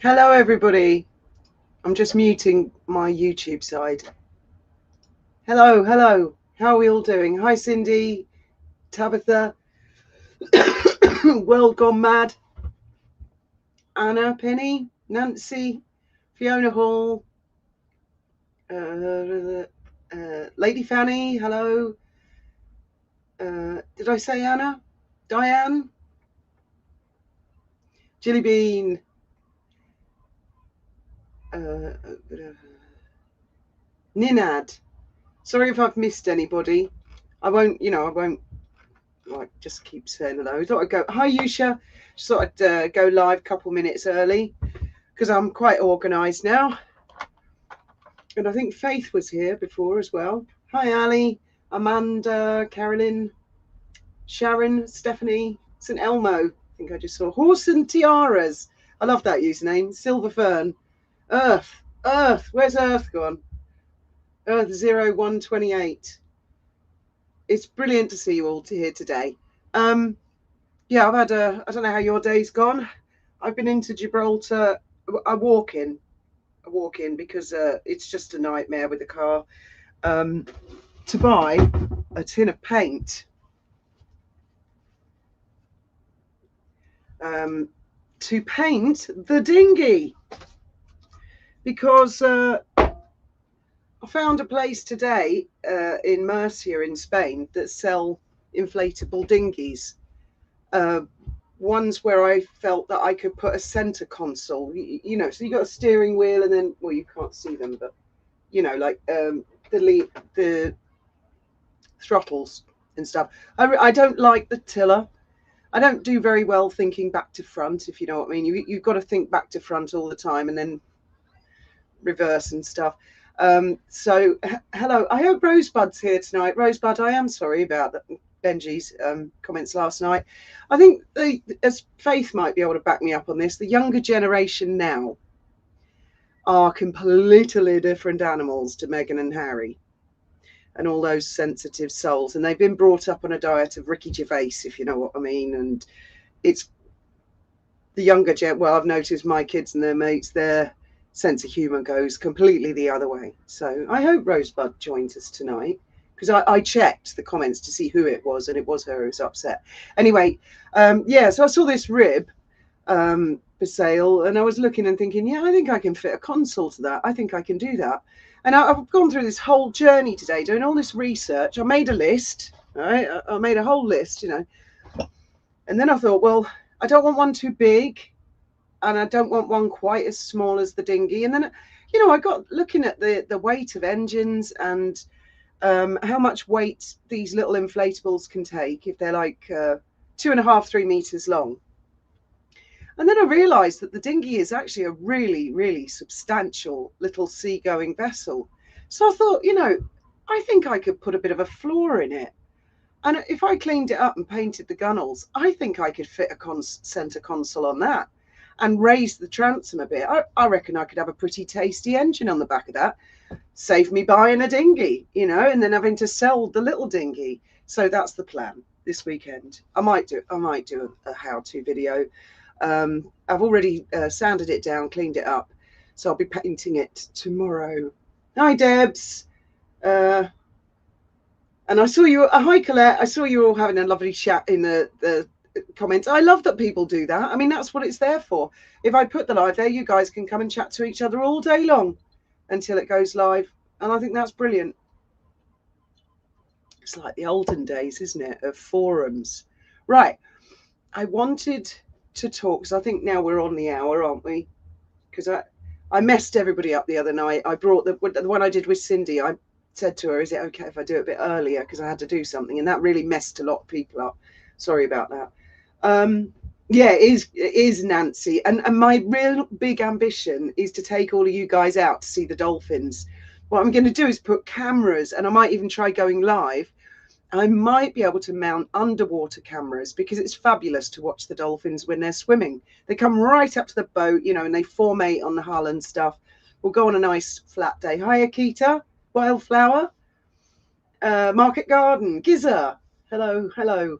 Hello, everybody. I'm just muting my YouTube side. Hello, hello. How are we all doing? Hi, Cindy, Tabitha, World Gone Mad, Anna, Penny, Nancy, Fiona Hall, Lady Fanny. Hello. Did I say Anna? Diane, Jilly Bean. Ninad. Sorry if I've missed anybody. I won't like just keep saying hello. I thought I'd go. Hi, Yusha. Just thought I'd go live a couple minutes early because I'm quite organised now. And I think Faith was here before as well. Hi, Ali, Amanda, Carolyn, Sharon, Stephanie, St Elmo. I think I just saw Horse and Tiaras. I love that username. Silver Fern, Earth. Where's Earth gone? Earth 0128. It's brilliant to see you all here today. Yeah, I've had I don't know how your day's gone. I've been into Gibraltar. I walk in because it's just a nightmare with the car. To buy a tin of paint to paint the dinghy because I found a place today in Murcia in Spain that sell inflatable dinghies. Ones where I felt that I could put a center console, so you got a steering wheel and then, well, you can't see them, but like the throttles and stuff. I don't like the tiller. I don't do very well thinking back to front, if you know what I mean. You've got to think back to front all the time and then reverse and stuff. So hello, I hope Rosebud's here tonight. Rosebud, I am sorry about that. Benji's comments last night. I think as Faith might be able to back me up on this, the younger generation now are completely different animals to Meghan and Harry and all those sensitive souls. And they've been brought up on a diet of Ricky Gervais, if you know what I mean. And it's the younger gen. Well, I've noticed my kids and their mates, their sense of humour goes completely the other way. So I hope Rosebud joins us tonight, because I checked the comments to see who it was, and it was her who was upset. Anyway, so I saw this rib for sale, and I was looking and thinking, yeah, I think I can fit a console to that. I think I can do that. And I've gone through this whole journey today, doing all this research. I made a list, right? I made a whole list, and then I thought, well, I don't want one too big, and I don't want one quite as small as the dinghy. And then, I got looking at the weight of engines and how much weight these little inflatables can take if they're like 2.5, 3 meters long. And then I realized that the dinghy is actually a really, really substantial little seagoing vessel. So I thought, I think I could put a bit of a floor in it. And if I cleaned it up and painted the gunnels, I think I could fit a center console on that and raise the transom a bit. I reckon I could have a pretty tasty engine on the back of that. Save me buying a dinghy, and then having to sell the little dinghy. So that's the plan this weekend. I might do a how-to video. I've already sanded it down, cleaned it up, so I'll be painting it tomorrow. Hi, Debs. And I saw you. Hi, Colette. I saw you all having a lovely chat in the comments. I love that people do that. I mean, that's what it's there for. If I put the live there, you guys can come and chat to each other all day long until it goes live. And I think that's brilliant. It's like the olden days, isn't it, of forums. Right. I wanted to talk, because I think now we're on the hour, aren't we? Because I messed everybody up the other night. I brought the one I did with Cindy. I said to her, is it okay if I do it a bit earlier, because I had to do something, and that really messed a lot of people up. Sorry about that. Yeah, it is Nancy, and my real big ambition is to take all of you guys out to see the dolphins. What I'm going to do is put cameras, and I might even try going live. I might be able to mount underwater cameras, because it's fabulous to watch the dolphins when they're swimming. They come right up to the boat, and they formate on the hull and stuff. We'll go on a nice flat day. Hi, Akita, Wildflower, Market Garden, Giza. Hello.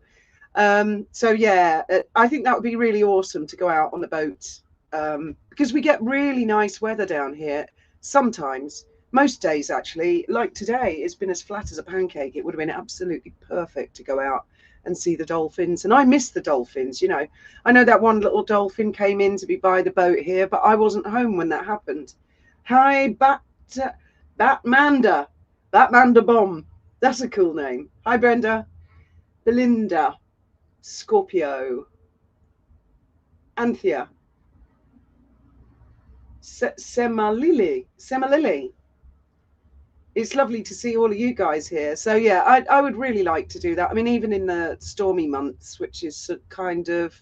So yeah, I think that would be really awesome to go out on the boat because we get really nice weather down here sometimes. Most days, actually, like today, it's been as flat as a pancake. It would have been absolutely perfect to go out and see the dolphins. And I miss the dolphins, you know. I know that one little dolphin came in to be by the boat here, but I wasn't home when that happened. Hi, Batmanda. Batmanda Bomb. That's a cool name. Hi, Brenda. Belinda. Scorpio. Anthea. Semalili. It's lovely to see all of you guys here. So yeah, I would really like to do that. I mean, even in the stormy months, which is kind of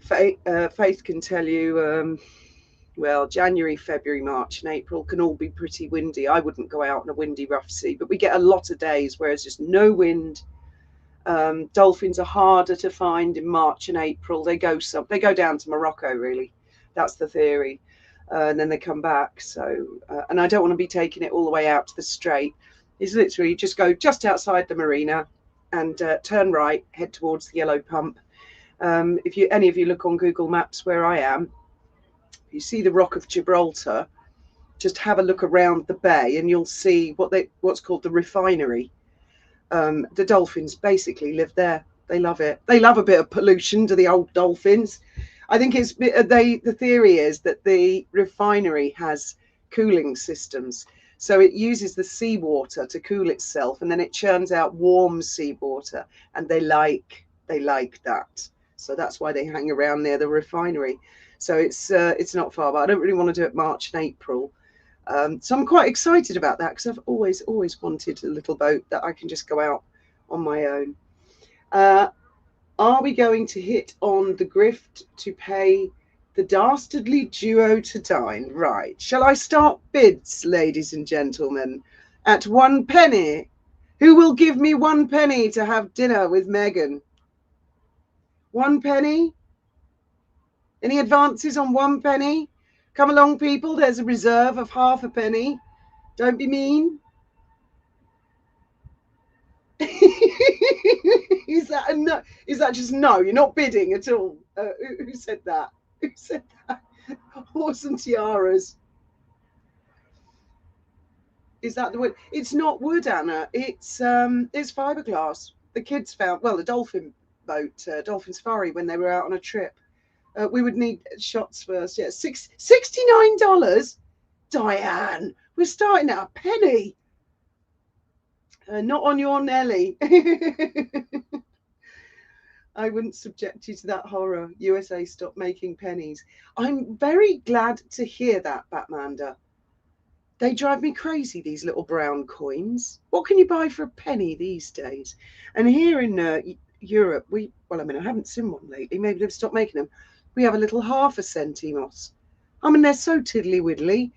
Faith can tell you, well, January, February, March, and April can all be pretty windy. I wouldn't go out on a windy, rough sea, but we get a lot of days where it's just no wind. Dolphins are harder to find in March and April. They go down to Morocco, really. That's the theory. And then they come back. So, and I don't want to be taking it all the way out to the strait. It's literally just go just outside the marina and turn right, head towards the yellow pump. If any of you look on Google Maps where I am, you see the Rock of Gibraltar. Just have a look around the bay and you'll see what's called the refinery. The dolphins basically live there. They love it. They love a bit of pollution, to the old dolphins. I think the theory is that the refinery has cooling systems. So it uses the seawater to cool itself, and then it churns out warm seawater, and they like that. So that's why they hang around near the refinery. So it's not far, but I don't really want to do it March and April. So I'm quite excited about that because I've always wanted a little boat that I can just go out on my own. Are we going to hit on the grift to pay the dastardly duo to dine? Right. Shall I start bids, ladies and gentlemen, at 1 penny? Who will give me 1 penny to have dinner with Meghan? 1 penny? Any advances on 1 penny? Come along, people. There's a reserve of half a penny. Don't be mean. Is that a no? Is that just no? You're not bidding at all. Who said that? Who said that? Horse and tiaras. Is that the wood? It's not wood, Anna. It's fiberglass. The kids found, well, the dolphin boat, Dolphin Safari, when they were out on a trip. We would need shots first. Yeah, $69. Diane, we're starting at a penny. Not on your Nelly. I wouldn't subject you to that horror. USA, stop making pennies. I'm very glad to hear that, Batmanda. They drive me crazy, these little brown coins. What can you buy for a penny these days? And here in Europe, I haven't seen one lately. Maybe they've stopped making them. We have a little half a centimos. I mean, they're so tiddly-widdly.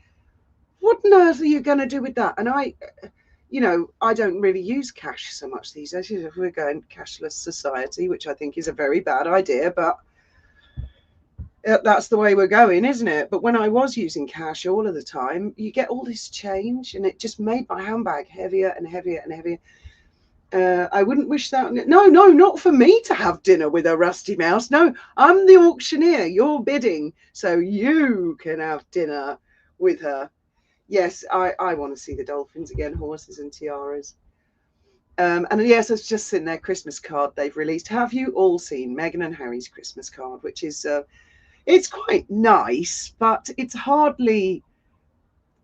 What on earth are you going to do with that? And I don't really use cash so much these days. We're going cashless society, which I think is a very bad idea, but that's the way we're going, isn't it? But when I was using cash all of the time, you get all this change, and it just made my handbag heavier and heavier and heavier. I wouldn't wish that. No, not for me to have dinner with a rusty mouse. No, I'm the auctioneer. You're bidding, so you can have dinner with her. Yes, I want to see the dolphins again, horses and tiaras. And yes, it's just in their Christmas card they've released. Have you all seen Meghan and Harry's Christmas card? Which is, it's quite nice, but it's hardly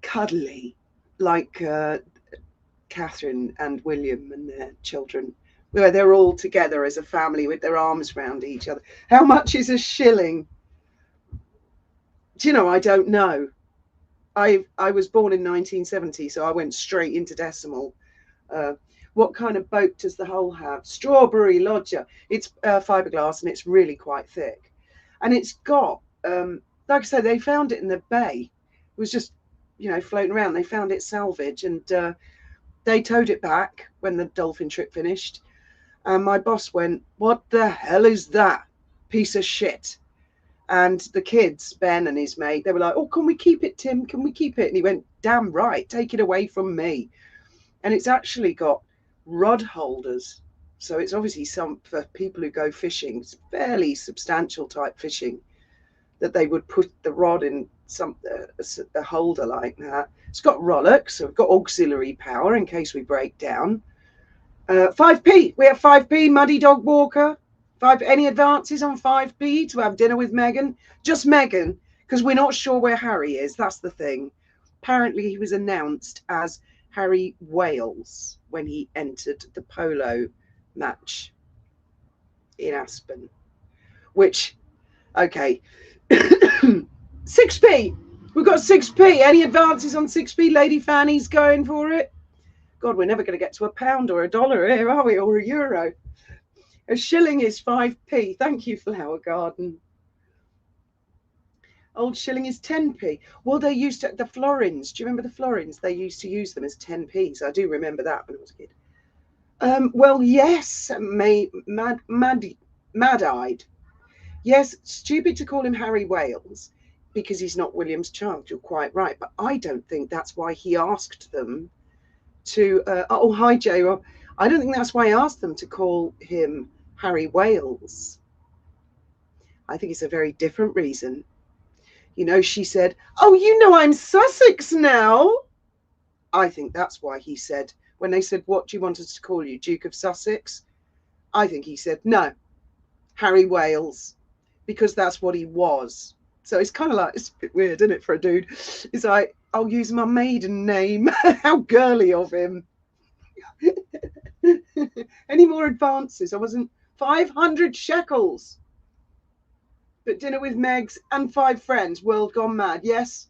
cuddly like Catherine and William and their children, where they're all together as a family with their arms around each other. How much is a shilling? Do you know? I don't know. I was born in 1970, so I went straight into decimal. What kind of boat does the hull have? Strawberry Lodger. It's fiberglass and it's really quite thick. And it's got, like I said, they found it in the bay. It was just, floating around. They found it salvage and they towed it back when the dolphin trip finished. And my boss went, "What the hell is that piece of shit?" And the kids, Ben and his mate, they were like, "Oh, can we keep it, Tim? Can we keep it?" And he went, "Damn right, take it away from me." And it's actually got rod holders. So it's obviously some for people who go fishing. It's fairly substantial type fishing. that they would put the rod in a holder like that. It's got rollock, so we've got auxiliary power in case we break down. 5p. We have 5p, Muddy Dog Walker. Any advances on 5p to have dinner with Meghan? Just Meghan, because we're not sure where Harry is. That's the thing. Apparently, he was announced as Harry Wales when he entered the polo match in Aspen. Which, okay. 6p. We've got 6p. Any advances on 6p? Lady Fanny's going for it. God, we're never going to get to a pound or a dollar here, are we? Or a euro. A shilling is 5p. Thank you, Flower Garden. Old shilling is 10p. Well, they used to, the florins. Do you remember the florins? They used to use them as 10p's. I do remember that when I was a kid. Well, yes, mad-eyed. Yes, stupid to call him Harry Wales because he's not William's child. You're quite right. But I don't think that's why he asked them to, oh, hi, J-Rob. I don't think that's why I asked them to call him Harry Wales. I think it's a very different reason. You know, she said, oh, you know, I'm Sussex now. I think that's why he said, when they said, what do you want us to call you, Duke of Sussex? I think he said, no, Harry Wales, because that's what he was. So it's kind of like, it's a bit weird, isn't it, for a dude? It's like, I'll use my maiden name. How girly of him. Any more advances? I wasn't 500 shekels. But dinner with Megs and 5 friends. World gone mad. Yes.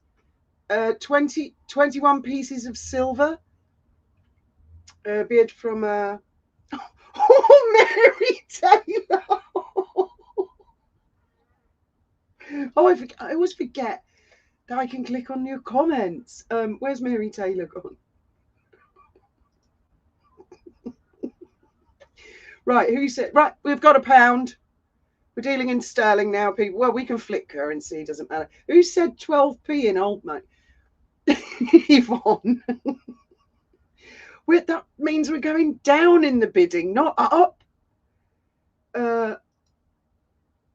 21 pieces of silver. Beard from oh, Mary Taylor. Oh, I always forget that I can click on your comments. Where's Mary Taylor gone? Right, who said? Right, we've got a pound. We're dealing in sterling now, people. Well, we can flick currency, doesn't matter. Who said 12p in old mate? Yvonne. That means we're going down in the bidding, not up.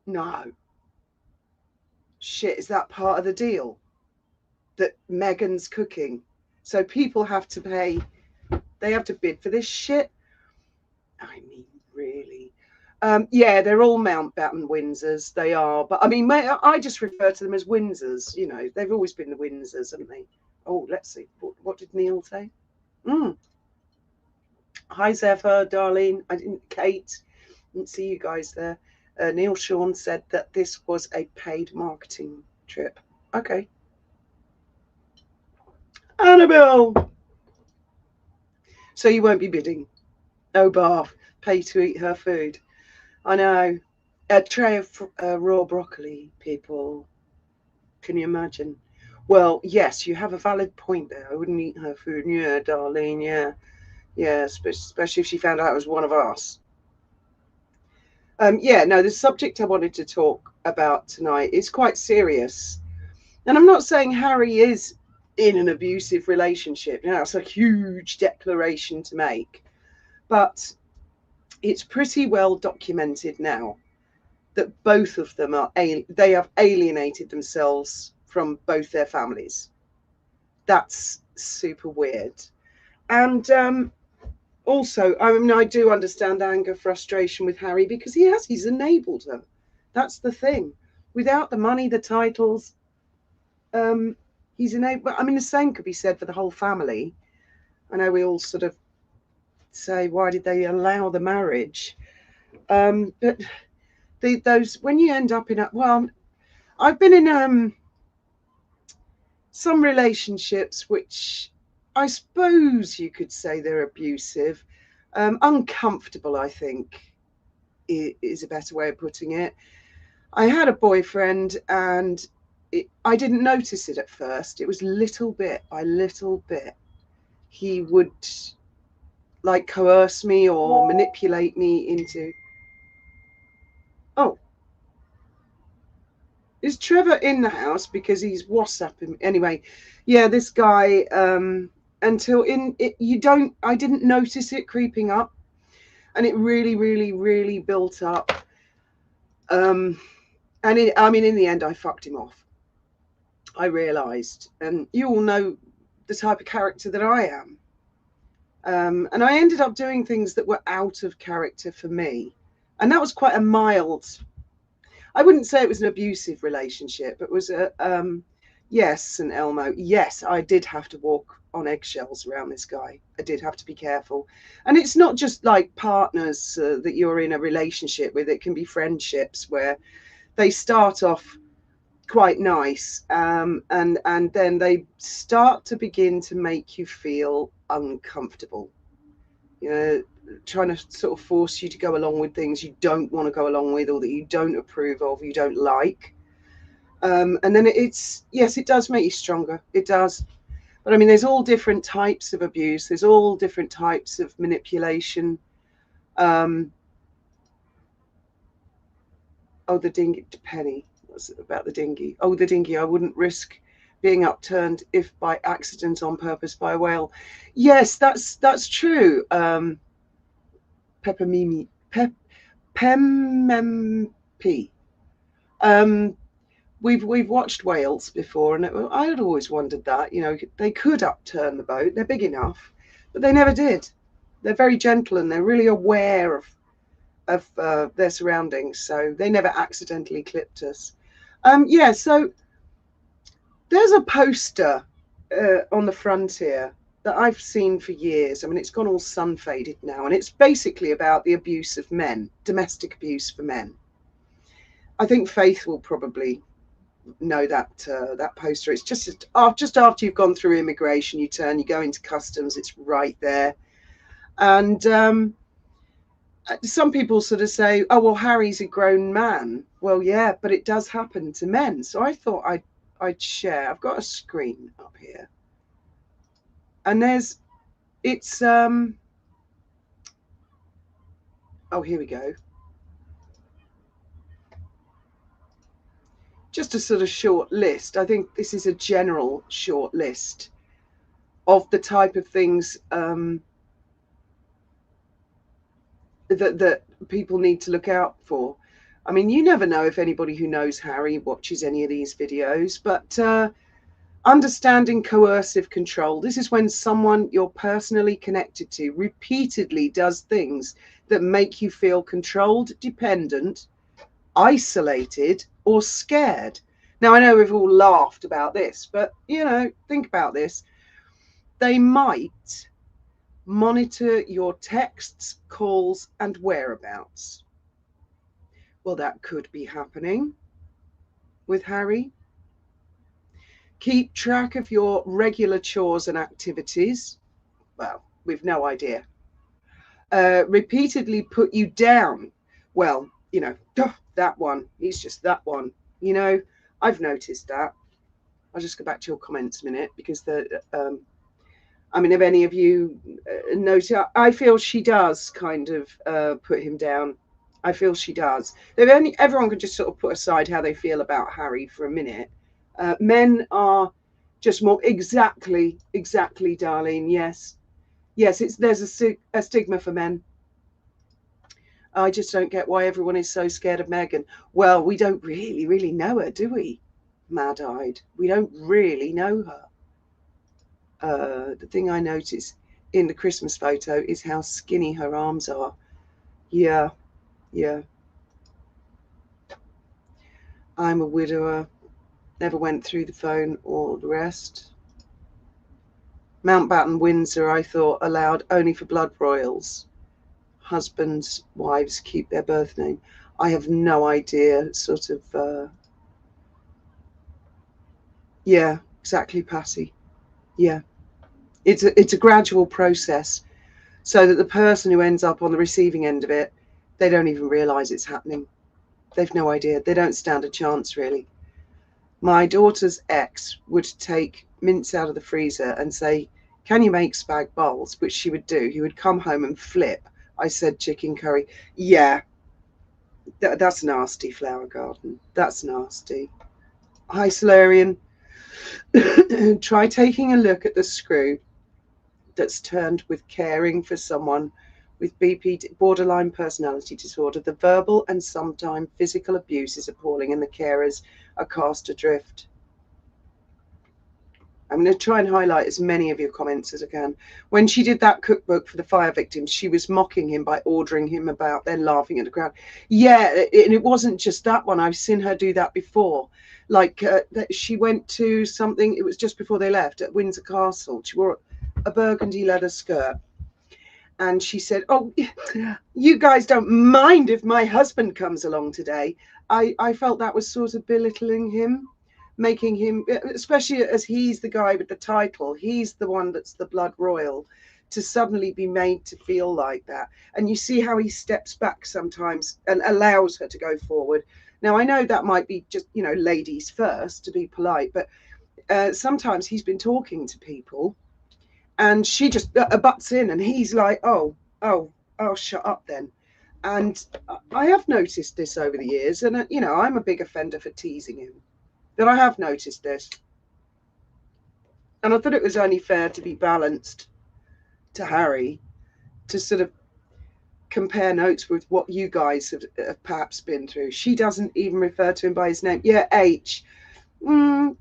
No. Shit, is that part of the deal? That Meghan's cooking. So people have to pay, they have to bid for this shit. I mean, really. Yeah, they're all Mountbatten Windsors. They are. But I mean, I just refer to them as Windsors. You know, they've always been the Windsors, haven't they? Oh, let's see. What did Neil say? Hi, Zephyr, Darlene. Kate. Didn't see you guys there. Neil Sean said that this was a paid marketing trip. Okay. Annabelle. So you won't be bidding. Oh, Bath. Pay to eat her food. I know. A tray of raw broccoli, people. Can you imagine? Well, yes, you have a valid point there. I wouldn't eat her food. Yeah, Darlene, yeah. Yeah, especially if she found out it was one of us. Yeah, no, the subject I wanted to talk about tonight is quite serious. And I'm not saying Harry is in an abusive relationship. You know, that's a huge declaration to make. But it's pretty well documented now that both of them they have alienated themselves from both their families. That's super weird. And also, I mean, I do understand anger, frustration with Harry because he's enabled her. That's the thing. Without the money, the titles, he's enabled. I mean, the same could be said for the whole family. I know we all sort of say, why did they allow the marriage? But those, when you end up in a, well, I've been in some relationships which I suppose you could say they're abusive. Uncomfortable, I think, is a better way of putting it. I had a boyfriend and I didn't notice it at first. It was little bit by little bit. He would like coerce me or manipulate me into... Oh. Is Trevor in the house? Because he's WhatsApping. Anyway, yeah, this guy, until I didn't notice it creeping up. And it really, really, really built up. And And I mean, in the end, I fucked him off. I realised, and you all know the type of character that I am. And I ended up doing things that were out of character for me. And that was quite a mild, I wouldn't say it was an abusive relationship. It was a, yes, and Elmo, yes, I did have to walk on eggshells around this guy. I did have to be careful. And it's not just like partners that you're in a relationship with. It can be friendships where they start off quite nice, and then they start to begin to make you feel uncomfortable, you know, trying to sort of force you to go along with things you don't want to go along with, or that you don't approve of, you don't like. And then it's, yes, it does make you stronger, it does. But I mean, there's all different types of abuse, there's all different types of manipulation. Oh, the dinghy, Penny, what's it about the dinghy? Oh, the dinghy, I wouldn't risk being upturned if by accident on purpose by a whale. Yes, that's true. Peppermimi, Pemmempi. We've watched whales before, and I had always wondered that, you know, they could upturn the boat. They're big enough, but they never did. They're very gentle, and they're really aware of their surroundings, so they never accidentally clipped us. Yeah, so there's a poster on the front here that I've seen for years. I mean, it's gone all sun faded now, and it's basically about the abuse of men, domestic abuse for men. I think Faith will probably know that that poster. It's just after you've gone through immigration, you go into customs, it's right there. And some people sort of say, oh, well, Harry's a grown man. Well, yeah, but it does happen to men. So I thought I'd share. I've got a screen up here, and it's oh, here we go. Just a sort of short list. I think this is a general short list of the type of things that people need to look out for. I mean, you never know if anybody who knows Harry watches any of these videos, but understanding coercive control. This is when someone you're personally connected to repeatedly does things that make you feel controlled, dependent, isolated, or scared. Now, I know we've all laughed about this, but, you know, think about this. They might monitor your texts, calls, and whereabouts. Well, that could be happening with Harry. Keep track of your regular chores and activities. Well, we've no idea. Repeatedly put you down. Well, you know, that one, he's just that one. You know, I've noticed that. I'll just go back to your comments a minute, because I mean, if any of you notice, I feel she does kind of put him down. I feel she does. If everyone could just sort of put aside how they feel about Harry for a minute. Men are just more exactly, Darlene. Yes, there's a stigma for men. I just don't get why everyone is so scared of Meghan. Well, we don't really know her, do we? Mad-eyed. We don't really know her. The thing I notice in the Christmas photo is how skinny her arms are. Yeah. I'm a widower. Never went through the phone or the rest. Mountbatten, Windsor, I thought allowed only for blood royals. Husbands, wives keep their birth name. I have no idea, sort of, yeah, exactly, Patty. Yeah. It's a gradual process, so that the person who ends up on the receiving end of it, they don't even realise it's happening. They've no idea. They don't stand a chance, really. My daughter's ex would take mince out of the freezer and say, can you make spag bowls? Which she would do. He would come home and flip. I said chicken curry. Yeah, that's nasty, Flower Garden. That's nasty. Hi, Solarian. Try taking a look at the screw that's turned with caring for someone with BPD, borderline personality disorder. The verbal and sometimes physical abuse is appalling, and the carers are cast adrift. I'm going to try and highlight as many of your comments as I can. When she did that cookbook for the fire victims, she was mocking him by ordering him about, then laughing at the crowd. Yeah, and it wasn't just that one. I've seen her do that before. Like she went to something, it was just before they left at Windsor Castle. She wore a burgundy leather skirt. And she said, oh, you guys don't mind if my husband comes along today. I felt that was sort of belittling him, making him, especially as he's the guy with the title, he's the one that's the blood royal, to suddenly be made to feel like that. And you see how he steps back sometimes and allows her to go forward. Now, I know that might be just, ladies first, to be polite, but sometimes he's been talking to people and she just butts in and he's like, oh, shut up then. And I have noticed this over the years, and I'm a big offender for teasing him, but I have noticed this, and I thought it was only fair to be balanced to Harry, to sort of compare notes with what you guys have perhaps been through. She doesn't even refer to him by his name. Yeah, H.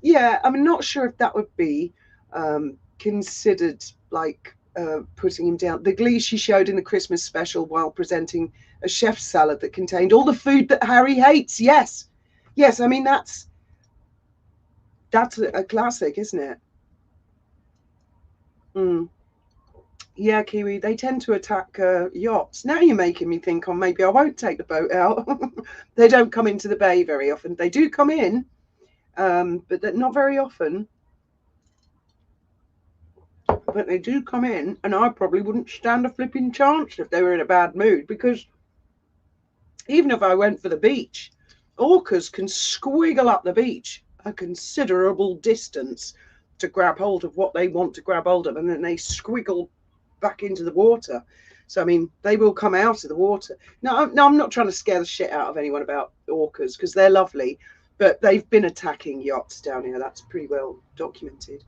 Yeah, I'm not sure if that would be considered like putting him down. The glee she showed in the Christmas special while presenting a chef's salad that contained all the food that Harry hates. Yes, I mean that's a classic, isn't it? Yeah, Kiwi, they tend to attack yachts. Now you're making me think, maybe I won't take the boat out. They don't come into the bay very often. They do come in, but not very often. But they do come in, and I probably wouldn't stand a flipping chance if they were in a bad mood, because even if I went for the beach, orcas can squiggle up the beach a considerable distance to grab hold of what they want to grab hold of, and then they squiggle back into the water. So, I mean, they will come out of the water. No, I'm not trying to scare the shit out of anyone about orcas, because they're lovely, but they've been attacking yachts down here. That's pretty well documented.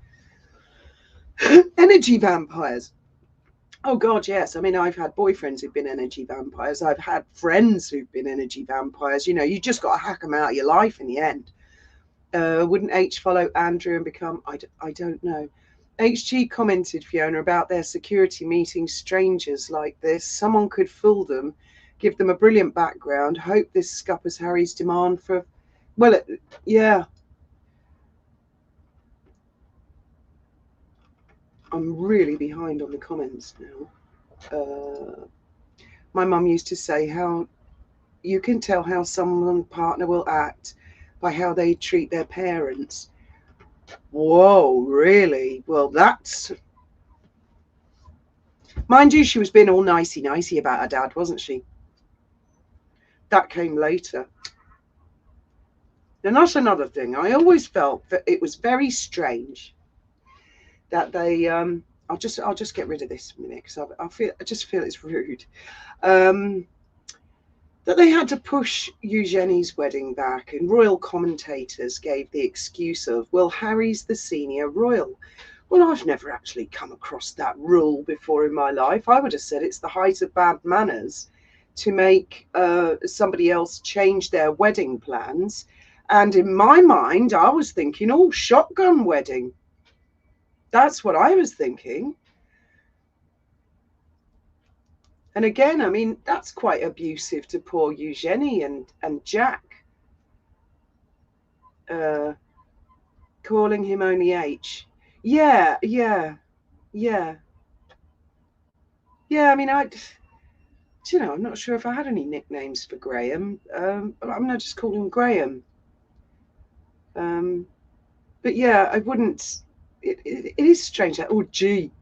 Energy vampires. Oh, God, yes. I mean, I've had boyfriends who've been energy vampires. I've had friends who've been energy vampires. You just got to hack them out of your life in the end. Wouldn't H follow Andrew and become... I don't know. HG commented, Fiona, about their security meeting strangers like this. Someone could fool them, give them a brilliant background. Hope this scuppers Harry's demand for... Well, yeah. I'm really behind on the comments now. My mum used to say how you can tell how someone's partner will act by how they treat their parents. Whoa, really? Well, that's... Mind you, she was being all nicey about her dad, wasn't she? That came later. And that's another thing. I always felt that it was very strange that they... I'll just get rid of this a minute, because I just feel it's rude. That they had to push Eugenie's wedding back, and royal commentators gave the excuse of, well, Harry's the senior royal. Well, I've never actually come across that rule before in my life. I would have said it's the height of bad manners to make somebody else change their wedding plans. And in my mind, I was thinking, oh, shotgun wedding. That's what I was thinking. And again, I mean, that's quite abusive to poor Eugenie and Jack. Calling him only H. Yeah. I mean, I'm not sure if I had any nicknames for Graham. But I'm not just calling him Graham. But yeah, I wouldn't. It is strange. Oh, gee,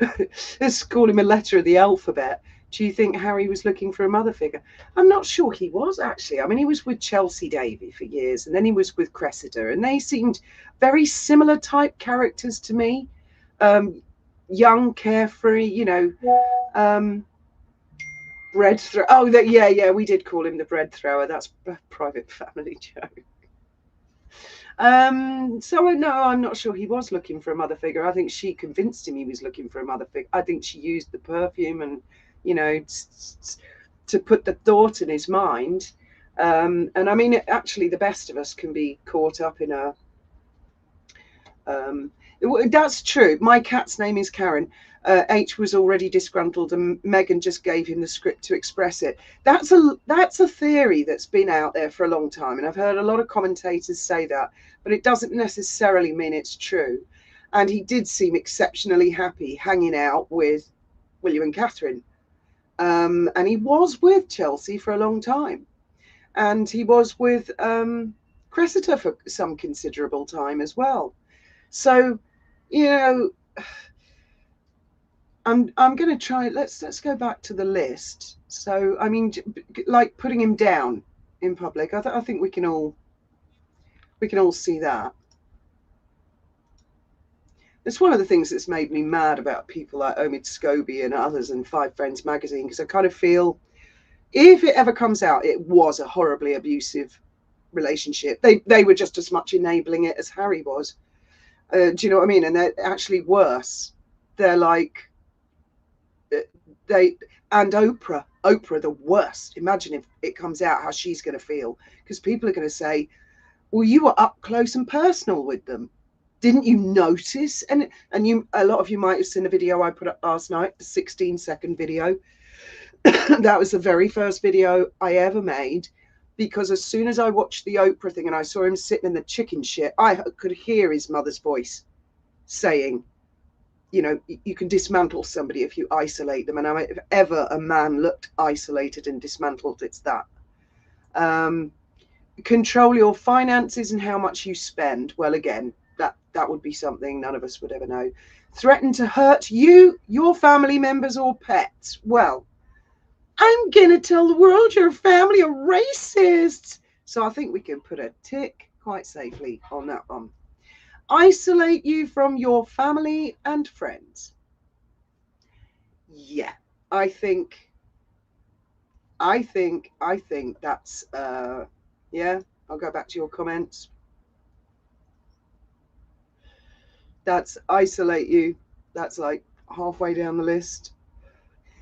let's call him a letter of the alphabet. Do you think Harry was looking for a mother figure? I'm not sure he was, actually. I mean, he was with Chelsea Davy for years, and then he was with Cressida, and they seemed very similar type characters to me. Young, carefree, bread thrower. Oh, yeah, we did call him the bread thrower. That's a private family joke. So no, I'm not sure he was looking for a mother figure. I think she convinced him he was looking for a mother figure. I think she used the perfume and you know, to put the thought in his mind. And I mean, actually, the best of us can be caught up in a. That's true. My cat's name is Karen. H was already disgruntled, and Megan just gave him the script to express it. That's a theory that's been out there for a long time, and I've heard a lot of commentators say that, but it doesn't necessarily mean it's true. And he did seem exceptionally happy hanging out with William and Catherine, and he was with Chelsea for a long time, and he was with Cressida for some considerable time as well. So, you know, I'm going to try. Let's go back to the list. So, I mean, like putting him down in public. I think we can all see that. It's one of the things that's made me mad about people like Omid Scobie and others and Five Friends magazine, because I kind of feel if it ever comes out, it was a horribly abusive relationship. They were just as much enabling it as Harry was. Do you know what I mean? And they're actually worse. They're like and Oprah, the worst. Imagine if it comes out how she's going to feel, because people are going to say, well, you were up close and personal with them. Didn't you notice? And a lot of you might have seen the video I put up last night, the 16-second video. That was the very first video I ever made, because as soon as I watched the Oprah thing and I saw him sitting in the chicken shit, I could hear his mother's voice saying, you know, you can dismantle somebody if you isolate them. And if ever a man looked isolated and dismantled, it's that. Control your finances and how much you spend. Well, again, that would be something none of us would ever know. Threaten to hurt you, your family members, or pets. Well, I'm going to tell the world your family are racists. So I think we can put a tick quite safely on that one. Isolate you from your family and friends. Yeah, I think that's yeah, I'll go back to your comments. That's isolate you. That's like halfway down the list.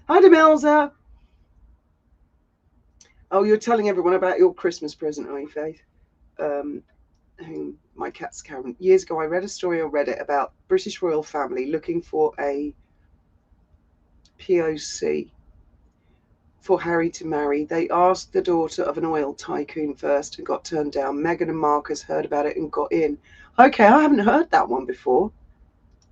Hi, Demelza. Oh, you're telling everyone about your Christmas present, are you, Faith? My cat's Karen. Years ago, I read a story on Reddit about British royal family looking for a POC for Harry to marry. They asked the daughter of an oil tycoon first and got turned down. Meghan and Marcus heard about it and got in. Okay, I haven't heard that one before.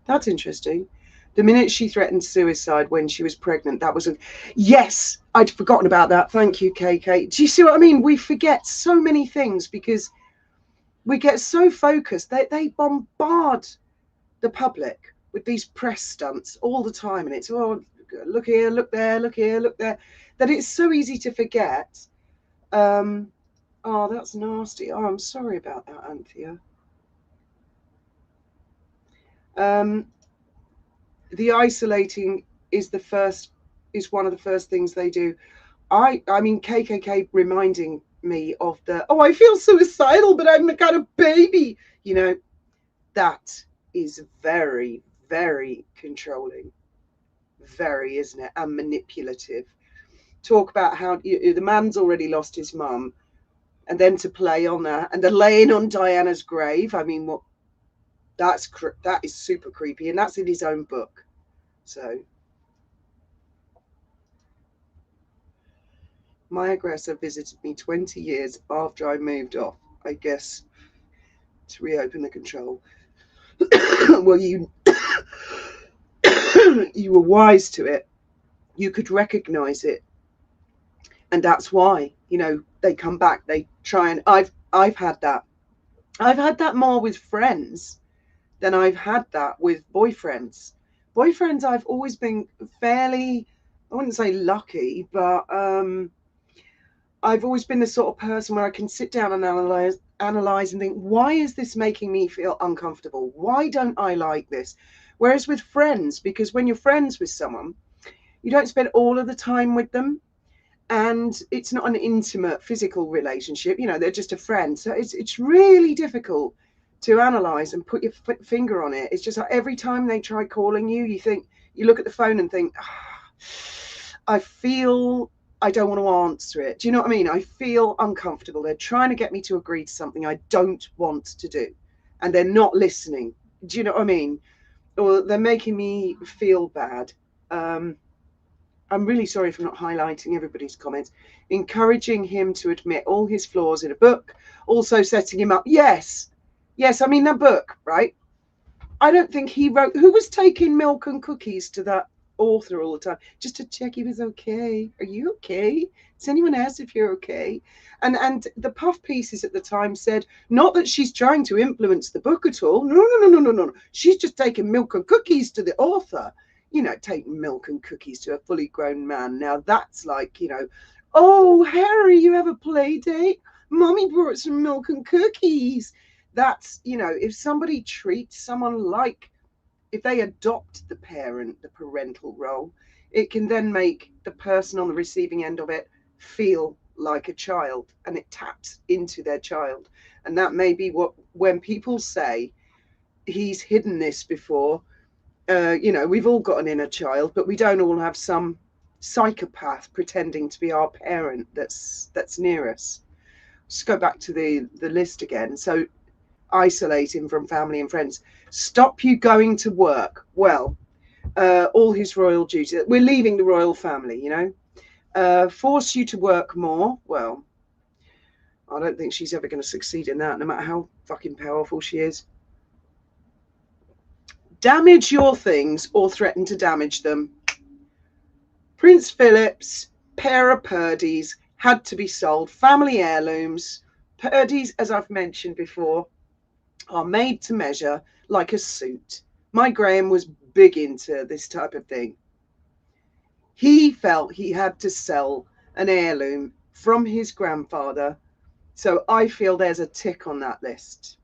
That's interesting. The minute she threatened suicide when she was pregnant, that was yes, I'd forgotten about that. Thank you, KK. Do you see what I mean? We forget so many things because we get so focused. They bombard the public with these press stunts all the time, and it's, oh, look here, look there, look here, look there, that it's so easy to forget. Oh, that's nasty. Oh, I'm sorry about that, Anthea. The isolating is one of the first things they do. I mean, KKK reminding me of the, oh, I feel suicidal, but I'm a kind of baby. You know, that is very, very controlling. Very, isn't it? And manipulative. Talk about how the man's already lost his mum, and then to play on that, and the laying on Diana's grave. I mean, what? That is super creepy, and that's in his own book. So, my aggressor visited me 20 years after I moved off, I guess, to reopen the control. Well, you were wise to it. You could recognize it, and that's why, you know, they come back. They try, and I've had that. I've had that more with friends than I've had that with boyfriends. Boyfriends, I've always been fairly, I wouldn't say lucky, but I've always been the sort of person where I can sit down and analyze and think, why is this making me feel uncomfortable? Why don't I like this? Whereas with friends, because when you're friends with someone, you don't spend all of the time with them, and it's not an intimate physical relationship. You know, they're just a friend. So it's really difficult to analyze and put your finger on it. It's just like every time they try calling you, you look at the phone and think, I feel I don't want to answer it. Do you know what I mean? I feel uncomfortable. They're trying to get me to agree to something I don't want to do, and they're not listening. Do you know what I mean? Or they're making me feel bad. I'm really sorry for not highlighting everybody's comments. Encouraging him to admit all his flaws in a book, also setting him up. Yes, I mean, that book, right? I don't think he wrote. Who was taking milk and cookies to that author all the time just to check he was okay? Are you okay? Does anyone ask if you're okay? And the puff pieces at the time said not that she's trying to influence the book at all. No. She's just taking milk and cookies to the author. You know, taking milk and cookies to a fully grown man. Now that's like, you know, oh, Harry, you have a play date? Mommy brought some milk and cookies. That's, you know, if somebody treats someone like, if they adopt the parental role, it can then make the person on the receiving end of it feel like a child, and it taps into their child. And that may be what, when people say he's hidden this before, you know, we've all got an inner child, but we don't all have some psychopath pretending to be our parent that's near us. Just go back to the list again. So isolate him from family and friends, stop you going to work. Well, all his royal duties. We're leaving the royal family, you know. Force you to work more. Well, I don't think she's ever going to succeed in that, no matter how fucking powerful she is. Damage your things or threaten to damage them. Prince Philip's pair of Purdy's had to be sold. Family heirlooms. Purdy's, as I've mentioned before, are made to measure like a suit. My Graham was big into this type of thing. He felt he had to sell an heirloom from his grandfather. So I feel there's a tick on that list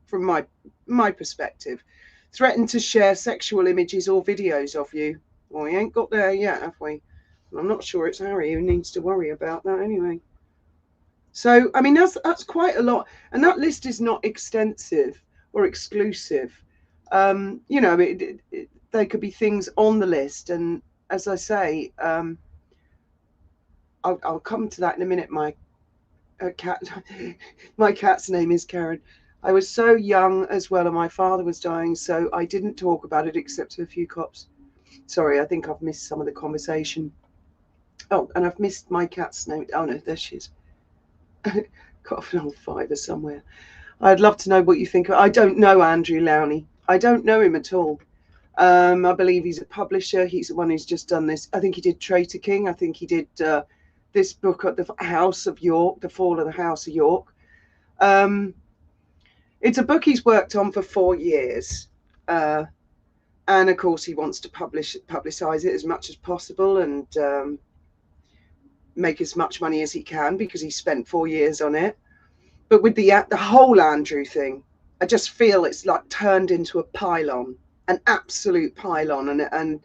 from my perspective. Threatened to share sexual images or videos of you. Well, we ain't got there yet, have we? I'm not sure it's Harry who needs to worry about that anyway. So, I mean, that's quite a lot. And that list is not extensive or exclusive. You know, there could be things on the list. And as I say, I'll come to that in a minute. My cat, my cat's name is Karen. I was so young as well, and my father was dying, so I didn't talk about it except to a few cops. Sorry, I think I've missed some of the conversation. Oh, and I've missed my cat's name. Oh no, there she is. Got an old fiver somewhere. I'd love to know what you think. I don't know Andrew Lowney. I don't know him at all. I believe he's a publisher. He's the one who's just done this. I think he did Traitor King. I think he did this book at the House of York, The Fall of the House of York. It's a book he's worked on for 4 years. And of course, he wants to publicize it as much as possible and make as much money as he can because he spent 4 years on it. But with the whole Andrew thing, I just feel it's like turned into a pylon, an absolute pylon. And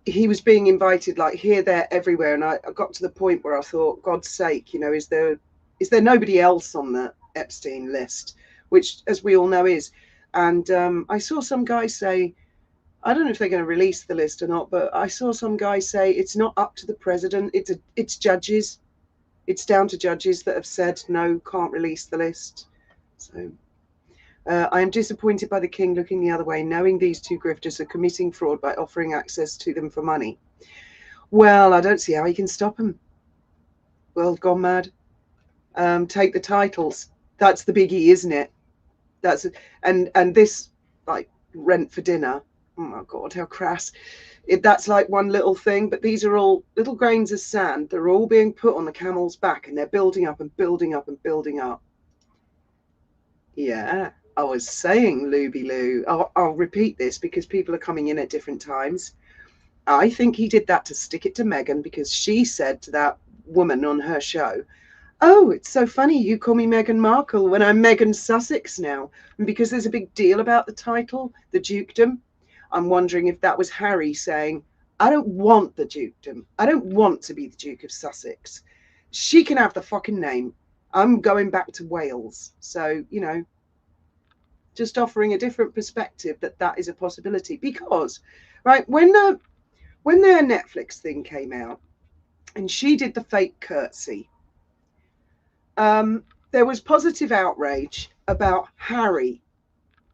he was being invited like here, there, everywhere. And I got to the point where I thought, God's sake, you know, is there nobody else on the Epstein list, which, as we all know, is. And I saw some guy say, I don't know if they're going to release the list or not, but I saw some guy say it's not up to the president. It's judges. It's down to judges that have said, no, can't release the list. So I am disappointed by the king looking the other way, knowing these two grifters are committing fraud by offering access to them for money. Well, I don't see how he can stop them. World gone mad. Take the titles. That's the biggie, isn't it? And this, like, rent for dinner. Oh my God, how crass. That's like one little thing, but these are all little grains of sand. They're all being put on the camel's back, and they're building up and building up and building up. Yeah, I was saying, Looby Loo. I'll repeat this because people are coming in at different times. I think he did that to stick it to Meghan because she said to that woman on her show, oh, it's so funny you call me Meghan Markle when I'm Meghan Sussex now. And because there's a big deal about the title, the dukedom, I'm wondering if that was Harry saying, I don't want the dukedom. I don't want to be the Duke of Sussex. She can have the fucking name. I'm going back to Wales. So, you know, just offering a different perspective that is a possibility. Because, right, when When their Netflix thing came out and she did the fake curtsy, there was positive outrage about Harry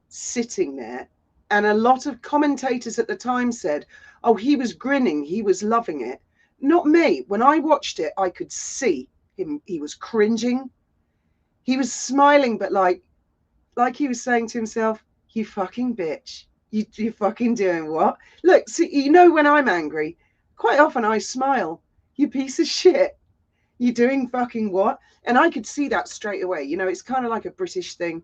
sitting there. And a lot of commentators at the time said, oh, he was grinning, he was loving it. Not me. When I watched it, I could see him. He was cringing. He was smiling, but like he was saying to himself, you fucking bitch. You fucking doing what? Look, see, you know, when I'm angry, quite often I smile. You piece of shit. You doing fucking what? And I could see that straight away. You know, it's kind of like a British thing.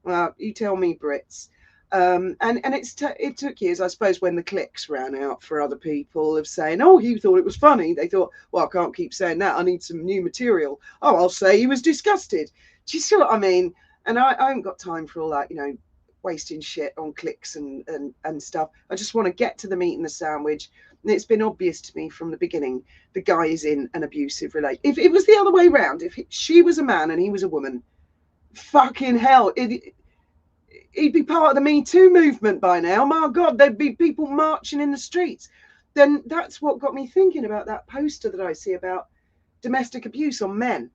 Well, you tell me, Brits. And it took years, I suppose, when the clicks ran out for other people of saying, oh, he thought it was funny. They thought, well, I can't keep saying that. I need some new material. Oh, I'll say he was disgusted. Do you see what I mean? And I haven't got time for all that, you know, wasting shit on clicks and stuff. I just want to get to the meat and the sandwich. And it's been obvious to me from the beginning, the guy is in an abusive relationship. If it was the other way around, if she was a man and he was a woman, fucking hell, he'd be part of the Me Too movement by now. My God, there'd be people marching in the streets. Then that's what got me thinking about that poster that I see about domestic abuse on men.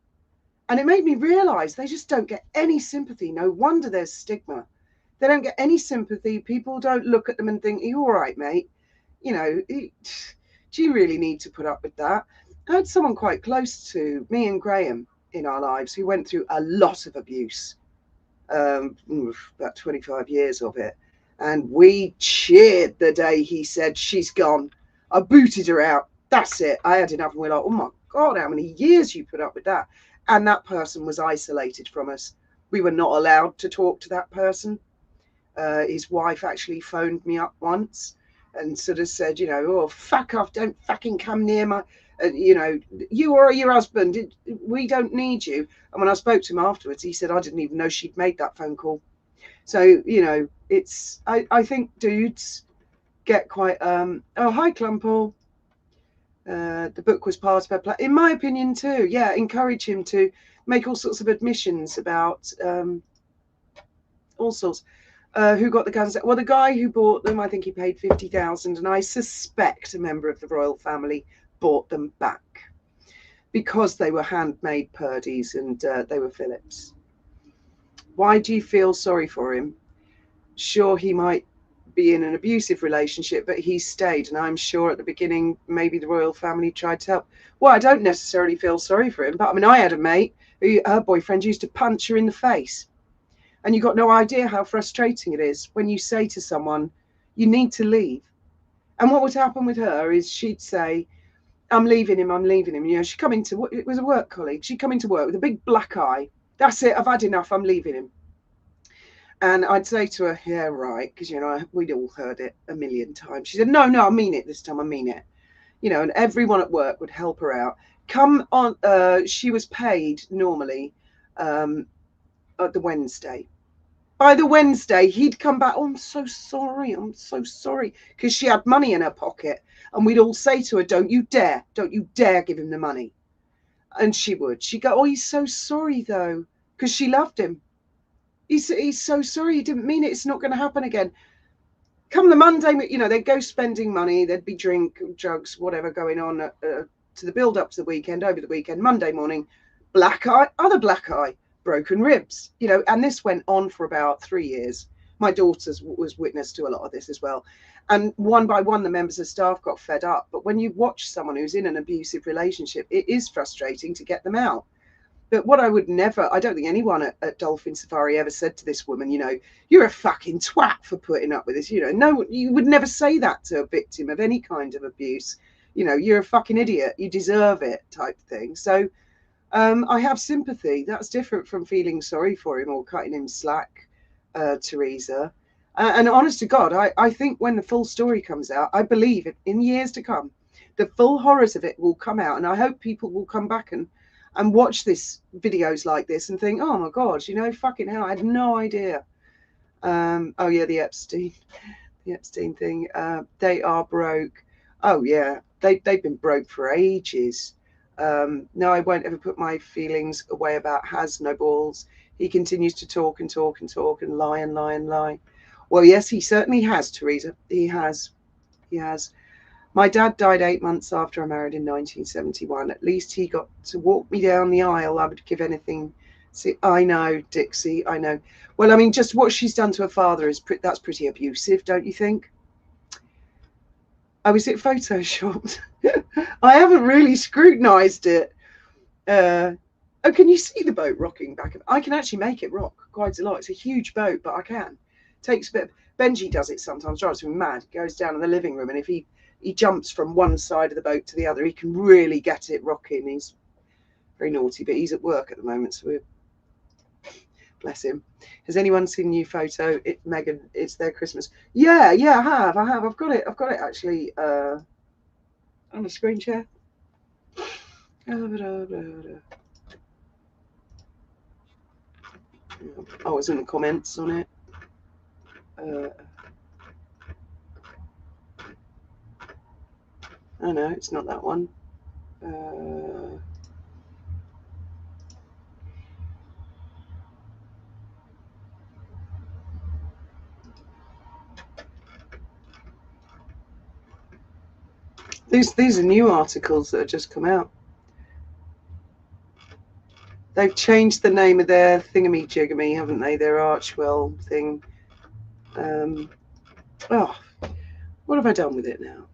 And it made me realise they just don't get any sympathy. No wonder there's stigma. They don't get any sympathy. People don't look at them and think, you all right, mate? You know, do you really need to put up with that? I had someone quite close to me and Graham in our lives who went through a lot of abuse, about 25 years of it. And we cheered the day he said, she's gone. I booted her out. That's it. I had enough. And we're like, oh my God, how many years you put up with that? And that person was isolated from us. We were not allowed to talk to that person. His wife actually phoned me up once and sort of said, you know, oh, fuck off, don't fucking come near my, you know, you or your husband, we don't need you. And when I spoke to him afterwards, he said, I didn't even know she'd made that phone call. So, you know, it's, I think dudes get quite, oh, hi, Clumpall. The book was part of her plan. In my opinion, too, yeah, encourage him to make all sorts of admissions about all sorts. Who got the guns? Well, the guy who bought them, I think he paid 50,000, and I suspect a member of the royal family bought them back because they were handmade Purdy's and they were Phillips. Why do you feel sorry for him? Sure, he might be in an abusive relationship, but he stayed, and I'm sure at the beginning maybe the royal family tried to help. Well, I don't necessarily feel sorry for him, but I mean, I had a mate who, her boyfriend used to punch her in the face. And you've got no idea how frustrating it is when you say to someone, you need to leave. And what would happen with her is she'd say, I'm leaving him, I'm leaving him. You know, she'd come into, it was a work colleague, she'd come into work with a big black eye. That's it, I've had enough, I'm leaving him. And I'd say to her, yeah, right, because, you know, we'd all heard it a million times. She said, no, I mean it this time, I mean it. You know, and everyone at work would help her out. Come on, she was paid normally at the Wednesday. By the Wednesday, he'd come back, oh, I'm so sorry, because she had money in her pocket. And we'd all say to her, don't you dare give him the money. And she would. She'd go, oh, he's so sorry, though, because she loved him. He's so sorry, he didn't mean it, it's not going to happen again. Come the Monday, you know, they'd go spending money, there'd be drink, drugs, whatever going on to the build up to the weekend, over the weekend. Monday morning, black eye, other black eye, broken ribs, you know, and this went on for about 3 years. My daughter was witness to a lot of this as well. And one by one, the members of staff got fed up. But when you watch someone who's in an abusive relationship, it is frustrating to get them out. But what I would never, I don't think anyone at Dolphin Safari ever said to this woman, you know, you're a fucking twat for putting up with this. You know, no, you would never say that to a victim of any kind of abuse. You know, you're a fucking idiot, you deserve it type thing. So I have sympathy. That's different from feeling sorry for him or cutting him slack, Teresa. And honest to God, I think when the full story comes out, I believe in years to come, the full horrors of it will come out. And I hope people will come back and watch this videos like this and think, oh my God, you know, fucking hell, I had no idea. Oh yeah, the Epstein thing. They are broke. Oh yeah, they've been broke for ages. No, I won't ever put my feelings away about has no balls. He continues to talk and talk and talk and lie and lie and lie. Well, yes, he certainly has, Teresa. He has. My dad died 8 months after I married in 1971. At least he got to walk me down the aisle. I would give anything. See, I know, Dixie, I know. Well, I mean, just what she's done to her father that's pretty abusive, don't you think? Oh, is it photoshopped? I haven't really scrutinised it. Oh, can you see the boat rocking back? I can actually make it rock quite a lot. It's a huge boat, but I can. Takes a bit. Benji does it sometimes, drives me mad. Goes down in the living room, and if he jumps from one side of the boat to the other, he can really get it rocking. He's very naughty, but he's at work at the moment, so we're bless him. Has anyone seen new photo? Megan, it's their Christmas. Yeah, I have. I've got it actually on a screen share. I was in the comments on it. Oh no, it's not that one. These are new articles that have just come out. They've changed the name of their thingamajigamy, haven't they? Their Archwell thing. Oh, what have I done with it now?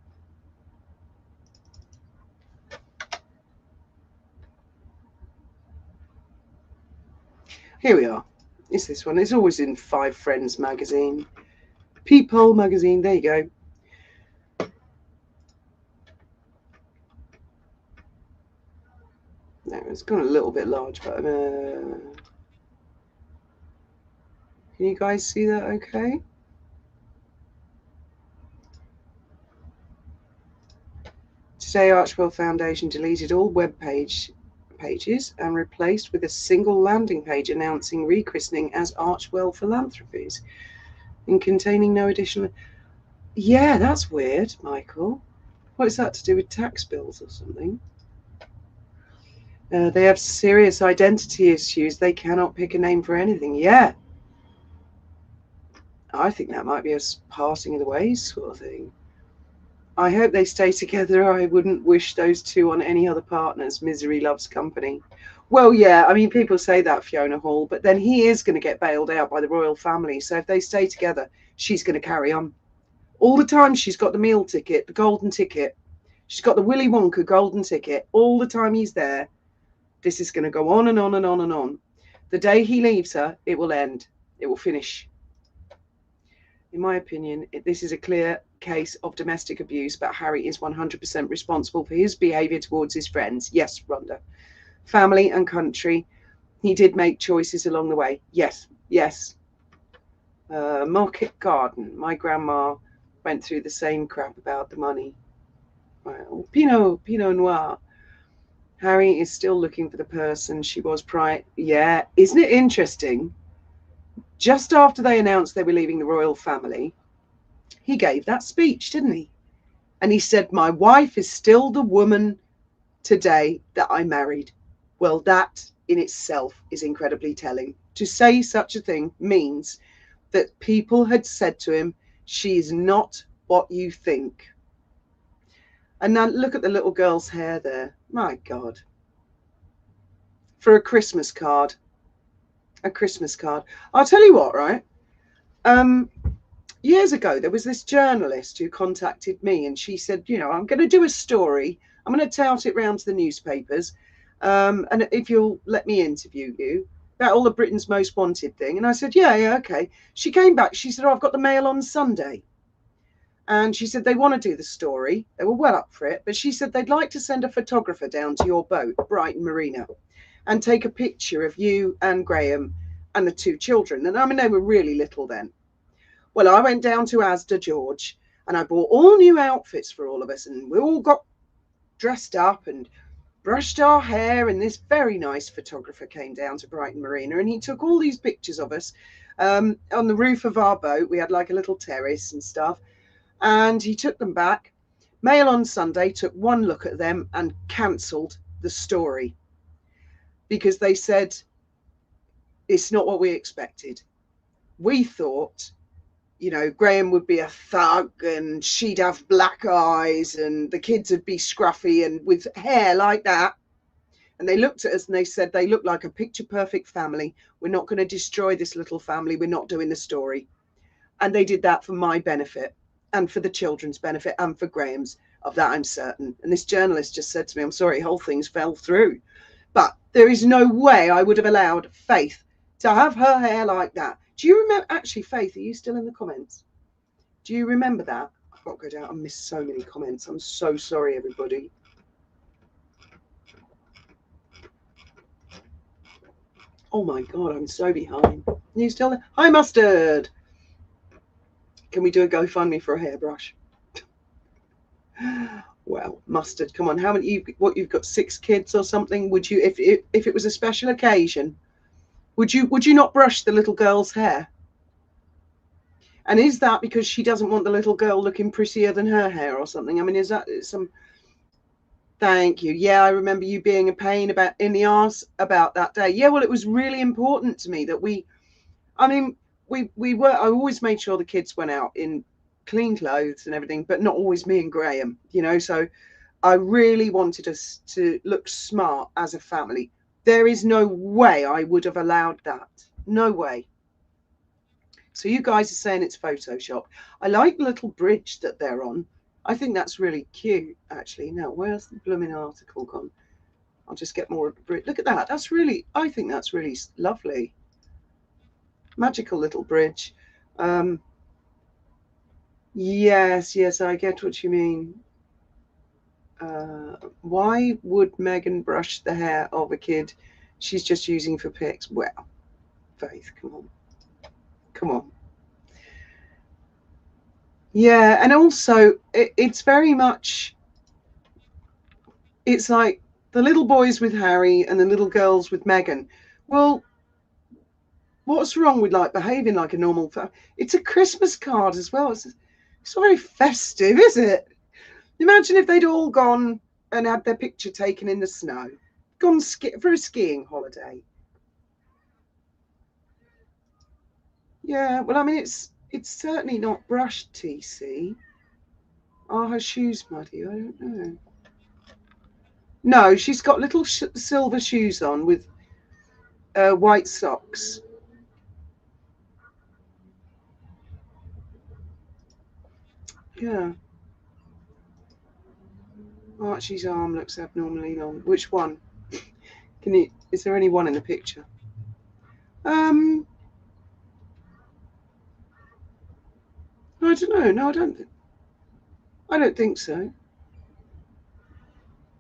Here we are. It's this one. It's always in Five Friends magazine. Peephole magazine. There you go. No, it's gone a little bit large, but can you guys see that okay? Today, Archwell Foundation deleted all web pages and replaced with a single landing page announcing rechristening as Archwell Philanthropies and containing no additional. Yeah, that's weird, Michael. What is that to do with tax bills or something? They have serious identity issues. They cannot pick a name for anything. Yeah. I think that might be a passing of the ways sort of thing. I hope they stay together. I wouldn't wish those two on any other partners. Misery loves company. Well, yeah, I mean, people say that, Fiona Hall, but then he is going to get bailed out by the royal family. So if they stay together, she's going to carry on. All the time she's got the meal ticket, the golden ticket. She's got the Willy Wonka golden ticket. All the time he's there, this is going to go on and on and on and on. The day he leaves her, it will end. It will finish. In my opinion, this is a clear case of domestic abuse, but Harry is 100% responsible for his behaviour towards his friends. Yes, Rhonda. Family and country. He did make choices along the way. Yes. Market Garden. My grandma went through the same crap about the money. Well, Pinot Noir. Harry is still looking for the person she was prior. Yeah, isn't it interesting? Just after they announced they were leaving the royal family, he gave that speech, didn't he? And he said, my wife is still the woman today that I married. Well, that in itself is incredibly telling. To say such a thing means that people had said to him, she is not what you think. And now look at the little girl's hair there. My God. For a Christmas card. A Christmas card. I'll tell you what, right? Years ago, there was this journalist who contacted me and she said, you know, I'm going to do a story. I'm going to tout it round to the newspapers. And if you'll let me interview you about all of Britain's most wanted thing. And I said, yeah, okay. She came back. She said, oh, I've got the Mail on Sunday. And she said, they want to do the story. They were well up for it. But she said, they'd like to send a photographer down to your boat, Brighton Marina, and take a picture of you and Graham and the two children. And I mean, they were really little then. Well, I went down to Asda, George, and I bought all new outfits for all of us. And we all got dressed up and brushed our hair. And this very nice photographer came down to Brighton Marina and he took all these pictures of us on the roof of our boat. We had like a little terrace and stuff. And he took them back. Mail on Sunday took one look at them and cancelled the story because they said, it's not what we expected. We thought you know, Graham would be a thug and she'd have black eyes and the kids would be scruffy and with hair like that. And they looked at us and they said, they look like a picture perfect family. We're not going to destroy this little family. We're not doing the story. And they did that for my benefit and for the children's benefit and for Graham's. Of that, I'm certain. And this journalist just said to me, I'm sorry, whole things fell through. But there is no way I would have allowed Faith to have her hair like that. Do you remember? Actually, Faith, are you still in the comments? Do you remember that? I've got to go down. I missed so many comments. I'm so sorry, everybody. Oh my God, I'm so behind. Are you still there? Hi, Mustard. Can we do a GoFundMe for a hairbrush? Well, Mustard, come on. How many? You've got 6 kids or something? Would you, if it was a special occasion, would you not brush the little girl's hair? And is that because she doesn't want the little girl looking prettier than her hair or something? I mean, is that some? Thank you. Yeah, I remember you being a pain in the arse about that day. Yeah, well, it was really important to me that I always made sure the kids went out in clean clothes and everything, but not always me and Graham, you know. So I really wanted us to look smart as a family. There is no way I would have allowed that. No way. So you guys are saying it's Photoshop. I like the little bridge that they're on. I think that's really cute, actually. Now, where's the blooming article gone? I'll just get more of the bridge. Look at that. I think that's really lovely. Magical little bridge. Yes, I get what you mean. Why would Megan brush the hair of a kid she's just using for pics? Well, Faith, come on. Yeah, and also it's very much, it's like the little boys with Harry and the little girls with Megan. Well, what's wrong with like behaving like a normal family? It's a Christmas card as well. It's not very festive, is it? Imagine if they'd all gone and had their picture taken in the snow, gone for a skiing holiday. Yeah, well, I mean, it's certainly not brushed, TC. Are her shoes muddy? I don't know. No, she's got little silver shoes on with white socks. Yeah. Archie's arm looks abnormally long. Which one? Is there only one in the picture? I don't know. No, I don't think so.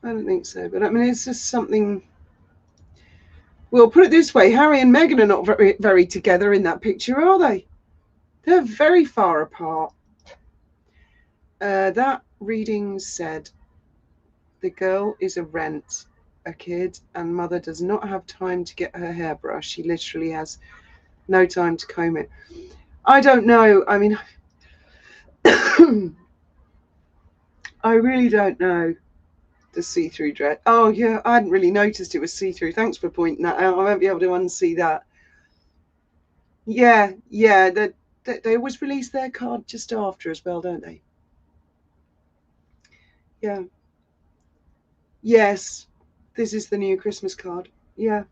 I don't think so. But I mean, it's just something. We'll put it this way: Harry and Meghan are not very, very together in that picture, are they? They're very far apart. That reading said, the girl is a rent, a kid, and mother does not have time to get her hair brushed. She literally has no time to comb it. I don't know. I mean, I really don't know. The see-through dress. Oh yeah, I hadn't really noticed it was see-through. Thanks for pointing that out. I won't be able to unsee that. Yeah. They always release their card just after as well, don't they? Yeah. Yes. This is the new Christmas card. Yeah.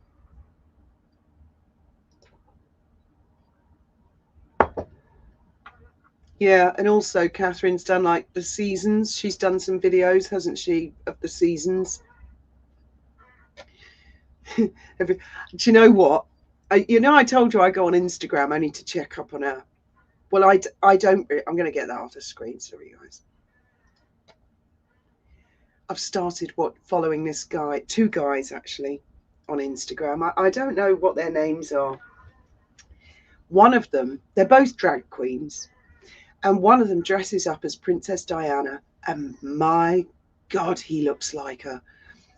Yeah, and also Catherine's done like the seasons. She's done some videos, hasn't she, of the seasons? Do you know what? I told you I go on Instagram only to check up on her. Well, I don't. I'm going to get that off the screen. Sorry, guys. I've started following this guy, 2 guys actually, on Instagram. I don't know what their names are. One of them, they're both drag queens, and one of them dresses up as Princess Diana, and my God, he looks like her.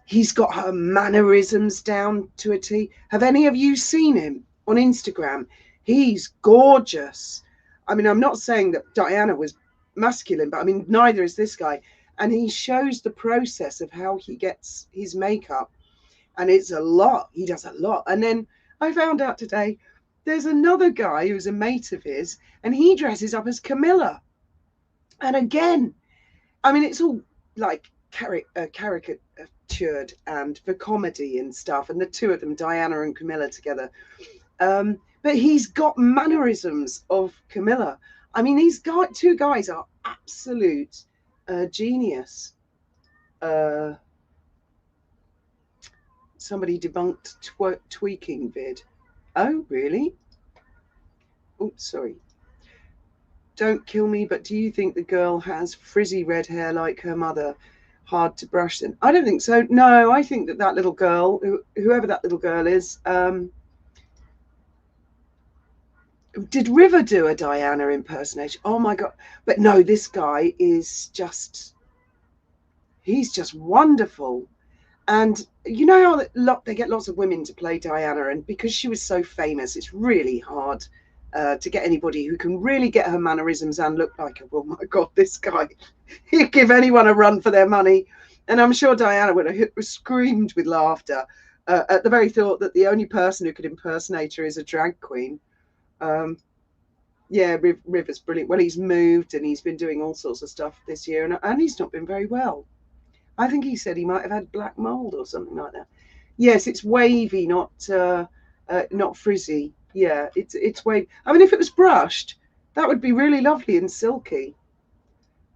He's got her mannerisms down to a T. Have any of you seen him on Instagram? He's gorgeous. I mean, I'm not saying that Diana was masculine, but I mean, neither is this guy. And he shows the process of how he gets his makeup. And it's a lot. He does a lot. And then I found out today there's another guy who's a mate of his, and he dresses up as Camilla. And again, I mean, it's all like caricatured and for comedy and stuff, and the two of them, Diana and Camilla, together. But he's got mannerisms of Camilla. I mean, these two guys are absolute genius. Somebody debunked tweaking vid. Oh, really? Oh, sorry. Don't kill me, but do you think the girl has frizzy red hair like her mother? Hard to brush then? I don't think so. No, I think that little girl, whoever that little girl is, did River do a Diana impersonation? Oh my God. But no, this guy is just, he's just wonderful. And you know how they get lots of women to play Diana, and because she was so famous, it's really hard to get anybody who can really get her mannerisms and look like her. Oh my God, this guy, he'd give anyone a run for their money. And I'm sure Diana would have screamed with laughter at the very thought that the only person who could impersonate her is a drag queen. Yeah, River's brilliant. Well, he's moved and he's been doing all sorts of stuff this year, and he's not been very well. I think he said he might have had black mold or something like that. Yes, it's wavy, not frizzy. Yeah, it's wavy. I mean, if it was brushed, that would be really lovely and silky.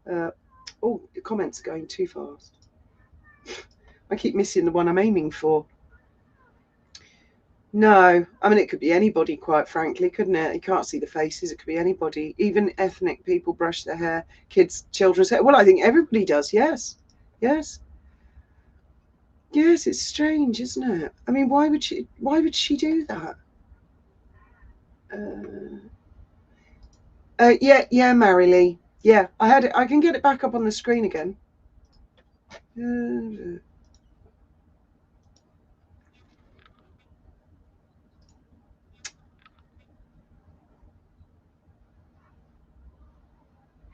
Oh, the comments are going too fast. I keep missing the one I'm aiming for. No, I mean, it could be anybody, quite frankly, couldn't it? You can't see the faces. It could be anybody. Even ethnic people brush their hair, children's hair. Well, I think everybody does, yes. Yes. Yes, it's strange, isn't it? I mean, why would she do that? Yeah, Mary Lee. Yeah, I had it. I can get it back up on the screen again.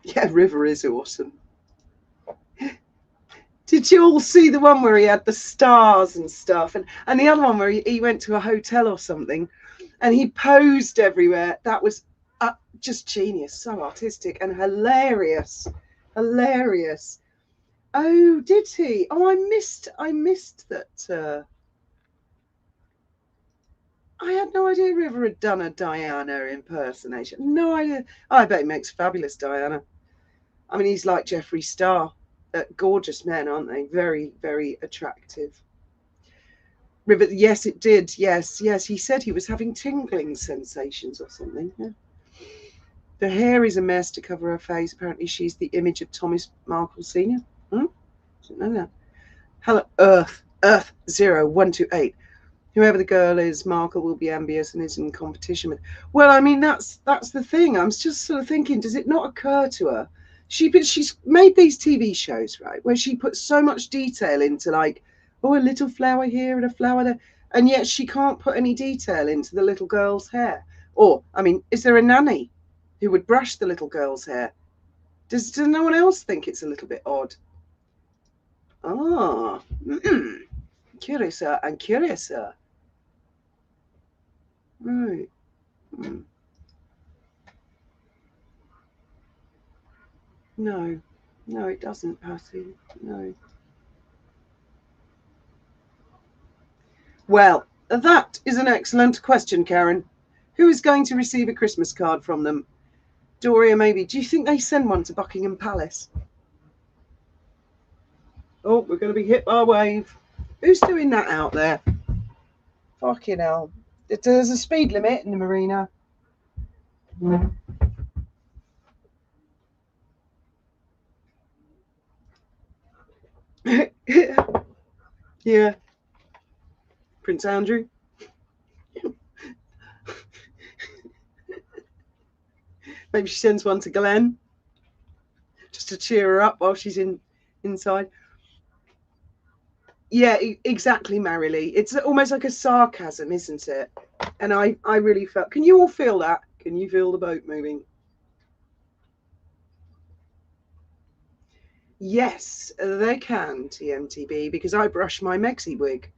Yeah, River is awesome. Did you all see the one where he had the stars and stuff, and the other one where he went to a hotel or something, and he posed everywhere? That was just genius, so artistic and hilarious. Oh, did he? Oh, I missed that. I had no idea River had done a Diana impersonation. No idea. I bet he makes fabulous Diana. I mean, he's like Jeffree Star. Gorgeous men, aren't they? Very, very attractive. River, yes, it did. Yes. He said he was having tingling sensations or something. Yeah. The hair is a mess to cover her face. Apparently, she's the image of Thomas Markle Sr. Didn't know that. Hello, Earth 0128. Whoever the girl is, Markle will be envious and is in competition with. Well, I mean, that's the thing. I'm just sort of thinking, does it not occur to her? She's made these TV shows, right, where she puts so much detail into, like, oh, a little flower here and a flower there, and yet she can't put any detail into the little girl's hair. Or, I mean, is there a nanny who would brush the little girl's hair? Does no one else think it's a little bit odd? Ah, curiouser and curiouser. Right. No, it doesn't, Patty. No. Well, that is an excellent question, Karen. Who is going to receive a Christmas card from them? Doria, maybe. Do you think they send one to Buckingham Palace? Oh, we're going to be hit by a wave. Who's doing that out there? Fucking hell. There's a speed limit in the marina. Yeah. Prince Andrew. Maybe she sends one to Glenn just to cheer her up while she's inside. Yeah, exactly, Marilee. It's almost like a sarcasm, isn't it? And I really felt. Can you all feel that? Can you feel the boat moving? Yes, they can, TMTB, because I brush my Mexi wig.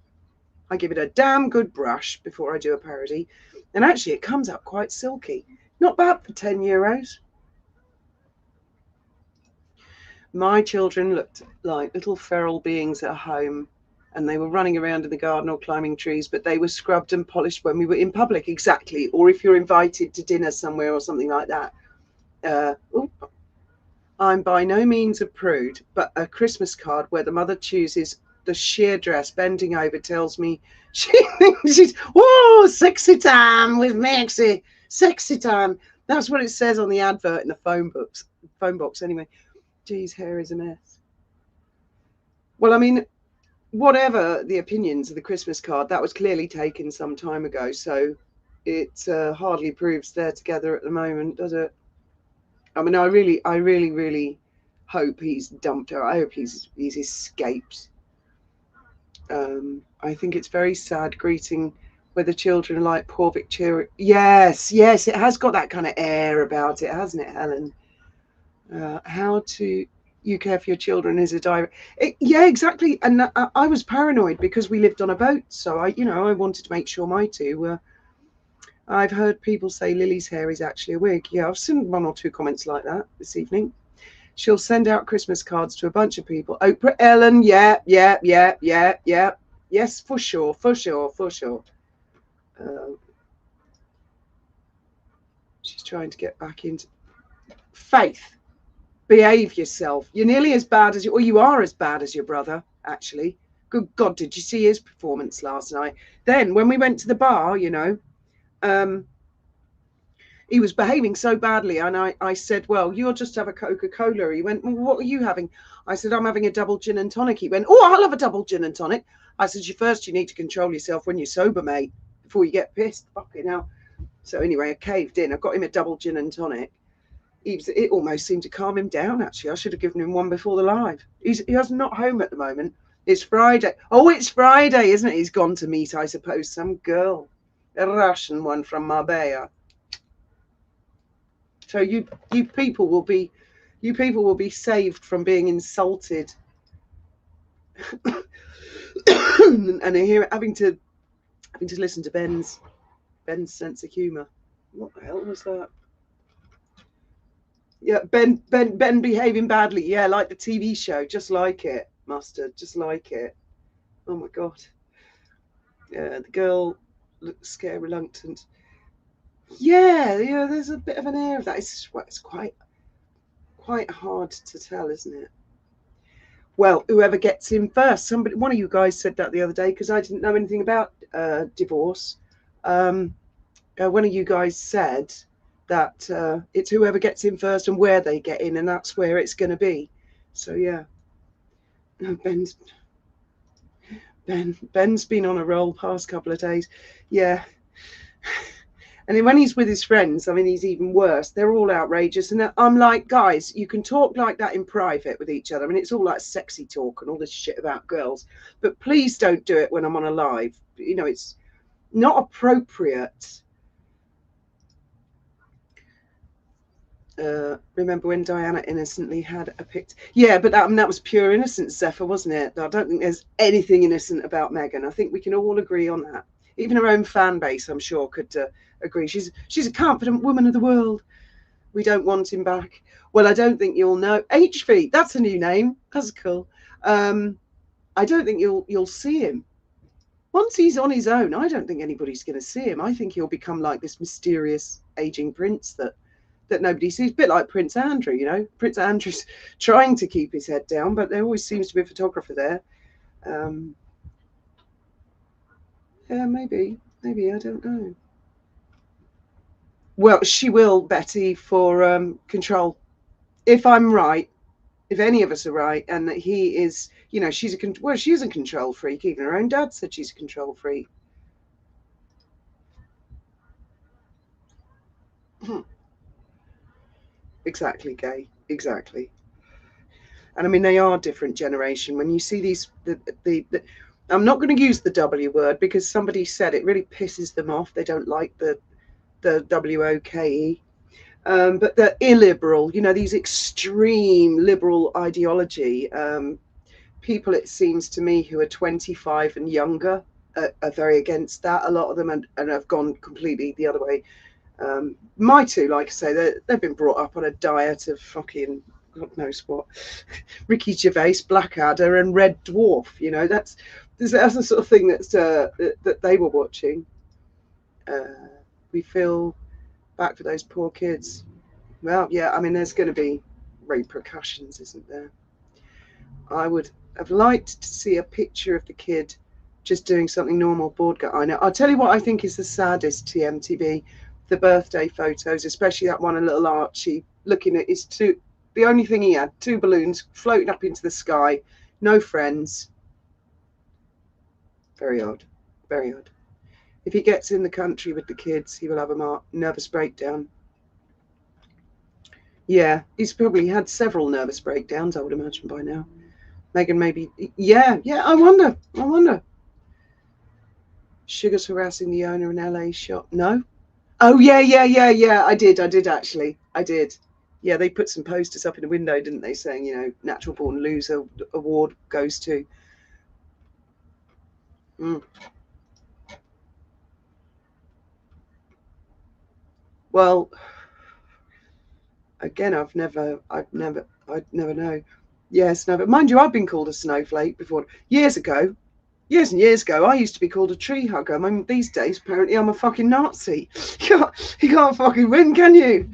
I give it a damn good brush before I do a parody. And actually, it comes out quite silky. Not bad for €10. My children looked like little feral beings at home, and they were running around in the garden or climbing trees, but they were scrubbed and polished when we were in public. Exactly. Or if you're invited to dinner somewhere or something like that. I'm by no means a prude, but a Christmas card where the mother chooses the sheer dress bending over tells me she thinks she's, whoa, sexy time with Maxie, sexy time. That's what it says on the advert in the phone box anyway. Geez, hair is a mess. Well, I mean, whatever the opinions of the Christmas card, that was clearly taken some time ago, so it hardly proves they're together at the moment, does it? I mean, I really hope he's dumped her. I hope he's escaped. I think it's very sad greeting where the children are like poor Victoria. Yes, it has got that kind of air about it, hasn't it, Helen? How to you care for your children is a direct. Yeah, exactly. And I was paranoid because we lived on a boat, so I wanted to make sure my two were. I've heard people say Lily's hair is actually a wig. Yeah, I've seen 1 or 2 comments like that this evening. She'll send out Christmas cards to a bunch of people. Oprah, Ellen, yeah. Yes, for sure. She's trying to get back into Faith. Behave yourself. You're nearly as bad as you are as bad as your brother, actually. Good God, did you see his performance last night? Then when we went to the bar, he was behaving so badly, and I said, well, you'll just have a Coca-Cola. He went, well, what are you having? I said, I'm having a double gin and tonic. He went, oh, I'll have a double gin and tonic. I said, you need to control yourself when you're sober, mate, before you get pissed. Fucking hell. So anyway, I caved in. I got him a double gin and tonic. It almost seemed to calm him down, actually. I should have given him one before the live. He's not home at the moment. It's Friday. Oh, it's Friday, isn't it? He's gone to meet, I suppose, some girl, a Russian one from Marbella. So you people will be saved from being insulted and here having to listen to Ben's sense of humour. What the hell was that? Yeah, Ben behaving badly. Yeah, like the TV show, just like it, Mustard, just like it. Oh my God. Yeah, the girl looks scared, reluctant. Yeah, there's a bit of an air of that. It's quite hard to tell, isn't it? Well, whoever gets in first. One of you guys said that the other day because I didn't know anything about divorce. One of you guys said that it's whoever gets in first and where they get in, and that's where it's going to be. So yeah, Ben's been on a roll past couple of days. Yeah. And then when he's with his friends, I mean, he's even worse. They're all outrageous. And I'm like, guys, you can talk like that in private with each other. I mean, it's all like sexy talk and all this shit about girls. But please don't do it when I'm on a live. It's not appropriate. Remember when Diana innocently had a picture? Yeah, but that was pure innocence, Zephyr, wasn't it? I don't think there's anything innocent about Meghan. I think we can all agree on that. Even her own fan base, I'm sure, could agree. She's a confident woman of the world. We don't want him back. Well, I don't think you'll know. HV, that's a new name. That's cool. I don't think you'll see him. Once he's on his own, I don't think anybody's going to see him. I think he'll become like this mysterious aging prince that nobody sees. A bit like Prince Andrew, Prince Andrew's trying to keep his head down, but there always seems to be a photographer there. Yeah, maybe, I don't know. Well, she will, Betty, for control. If I'm right, if any of us are right, and that he is, she is a control freak. Even her own dad said she's a control freak. Exactly, Gay. Exactly. And I mean, they are different generation. When you see these, I'm not going to use the W word because somebody said it really pisses them off. They don't like the WOKE. But the illiberal, these extreme liberal ideology people, it seems to me, who are 25 and younger, are very against that. A lot of them and have gone completely the other way. My two, like I say, they've been brought up on a diet of fucking God knows what, Ricky Gervais, Blackadder, and Red Dwarf. You know, that's the sort of thing that they were watching. We feel back for those poor kids. Well, yeah, I mean, there's going to be repercussions, isn't there? I would have liked to see a picture of the kid just doing something normal, bored guy. I know. I'll tell you what I think is the saddest TMTV, the birthday photos, especially that one of little Archie looking at his two, the only thing he had, two balloons floating up into the sky, no friends. Very odd, very odd. If he gets in the country with the kids, he will have a nervous breakdown. Yeah, he's probably had several nervous breakdowns, I would imagine, by now. Megan, maybe. Yeah, I wonder. Sugar's harassing the owner in LA shop. No? Oh, yeah. I did actually. I did. Yeah, they put some posters up in the window, didn't they, saying, you know, Natural Born Loser award goes to. Mm. Well, again, I'd never know. Yes, never. Mind you, I've been called a snowflake before. Years and years ago, I used to be called a tree hugger. I mean, these days, apparently, I'm a fucking Nazi. You can't fucking win, can you?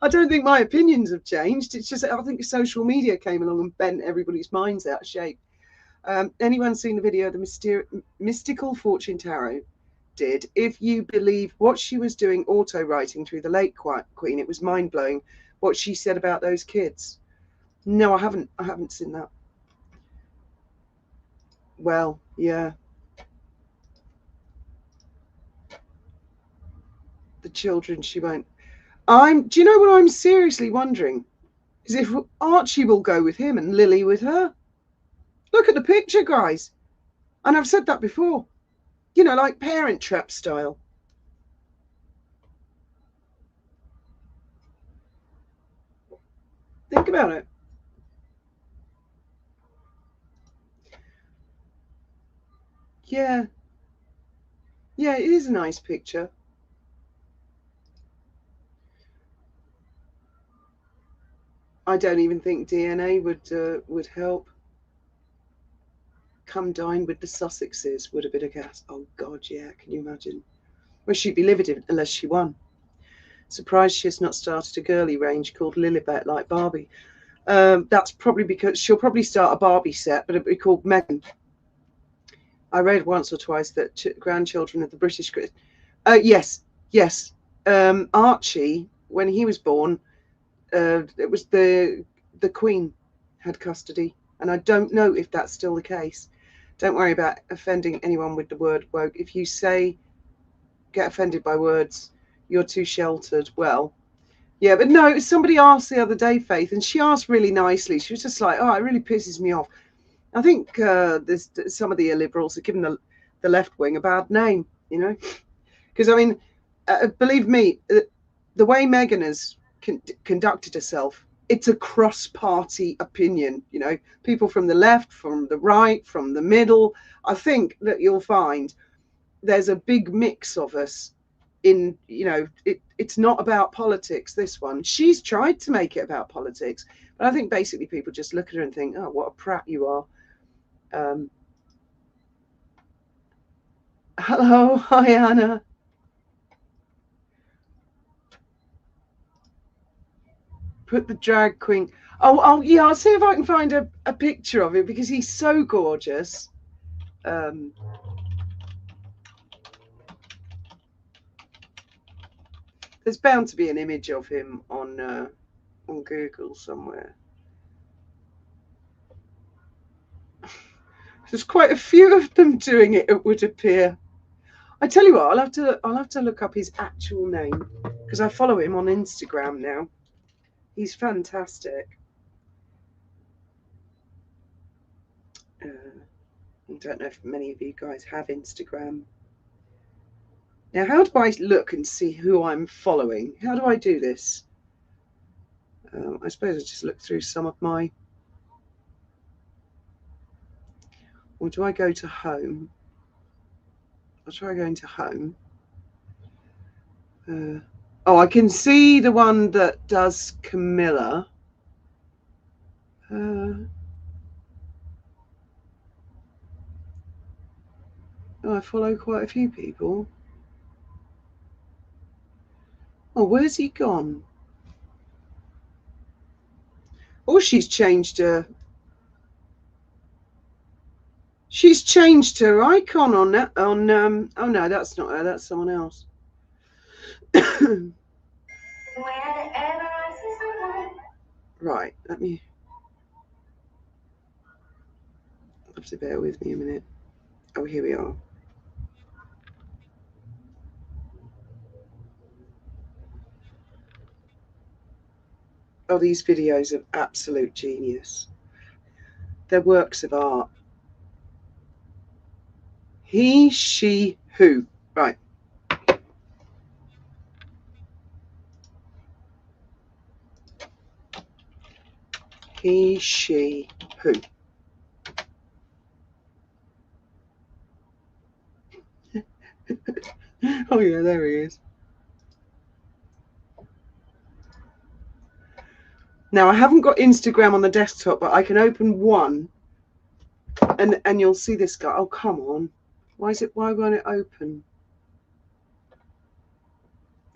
I don't think my opinions have changed. It's just I think social media came along and bent everybody's minds out of shape. Anyone seen the video of the mystical fortune tarot? Did. If you believe what she was doing auto writing through the late queen, it was mind blowing what she said about those kids. No, I haven't seen that. Well, yeah. The children she won't. Do you know what I'm seriously wondering? Is if Archie will go with him and Lily with her. Look at the picture, guys. And I've said that before. You know, like Parent Trap style. Think about it. Yeah. Yeah, it is a nice picture. I don't even think DNA would help. Come dine with the Sussexes would have been a gas. Oh God, yeah. Can you imagine? Well, she'd be livid unless she won. Surprised she's not started a girly range called Lilibet like Barbie. That's probably because she'll probably start a Barbie set, but it'll be called Megan. I read once or twice that grandchildren of the British. Yes. Archie, when he was born, it was the Queen had custody, and I don't know if that's still the case. Don't worry about offending anyone with the word woke. If you get offended by words, you're too sheltered. Well, yeah, but no, somebody asked the other day, Faith, and she asked really nicely. She was just like, "Oh, it really pisses me off." I think some of the illiberals have given the left wing a bad name, you know, because I mean, believe me, the way Meghan has conducted herself, it's a cross-party opinion. You know, people from the left, from the right, from the middle. I think that you'll find there's a big mix of us. It's not about politics, this one. She's tried to make it about politics, but I think basically people just look at her and think, oh, what a prat you are. Hello, hi Anna. Put the drag queen. Oh yeah, I'll see if I can find a picture of him because he's so gorgeous. There's bound to be an image of him on Google somewhere. There's quite a few of them doing it, it would appear. I tell you what, I'll have to look up his actual name because I follow him on Instagram now. He's fantastic. I don't know if many of you guys have Instagram. Now, how do I look and see who I'm following? How do I do this? I suppose I just look through some of my... Or do I go to home? I'll try going to home. Oh, I can see the one that does Camilla. Oh, I follow quite a few people. Oh, where's he gone? Oh, she's changed her. She's changed her icon on that. On Oh no, that's not her. That's someone else. Right. Let me. Have to bear with me a minute. Oh, here we are. Oh, these videos are absolute genius. They're works of art. He, she, who. Right. He, she, who. Oh yeah, there he is. Now I haven't got Instagram on the desktop, but I can open one, and you'll see this guy. Oh come on, why won't it open?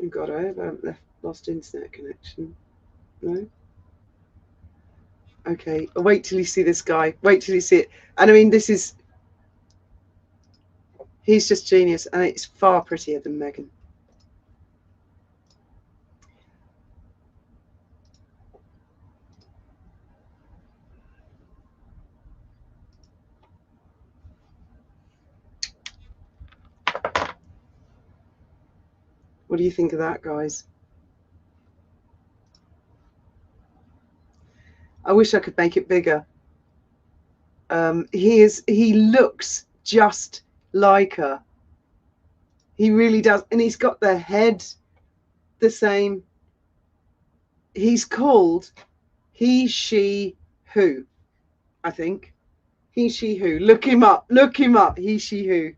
Oh God, I haven't lost internet connection. No. Okay, I'll wait till you see this guy. Wait till you see it. And I mean, he's just genius, and it's far prettier than Megan. What do you think of that, guys? I wish I could make it bigger. He looks just like her. He really does. And he's got the head the same. He's called He, She, Who, I think. He, She, Who. Look him up. Look him up. He, She, Who.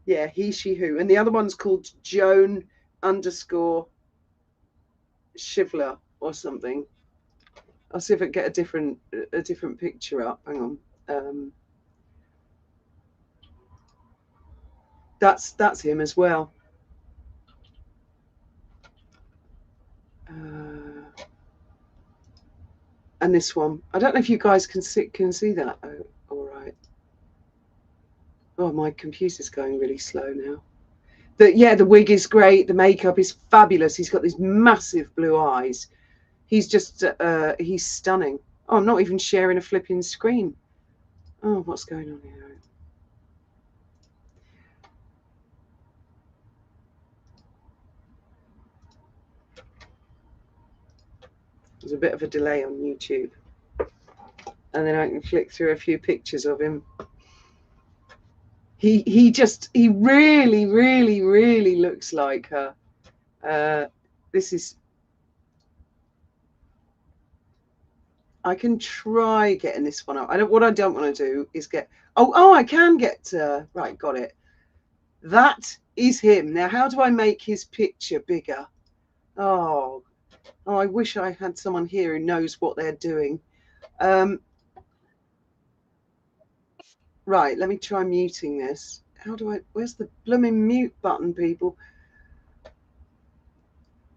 Yeah, He, She, Who. And the other one's called Joan _ Shivler or something. I'll see if I can get a different picture up. Hang on. That's him as well. And this one. I don't know if you guys can see that. Oh, all right. Oh, my computer's going really slow now. The wig is great. The makeup is fabulous. He's got these massive blue eyes. He's just he's stunning. Oh, I'm not even sharing a flipping screen. Oh, what's going on here? There's a bit of a delay on YouTube. And then I can flick through a few pictures of him. He really, really, really looks like her. This is. I can try getting this one up. What I don't want to do is get. Oh, I can get. Right, got it. That is him. Now, how do I make his picture bigger? Oh, I wish I had someone here who knows what they're doing. Right, let me try muting this. How do I? Where's the blooming mute button, people?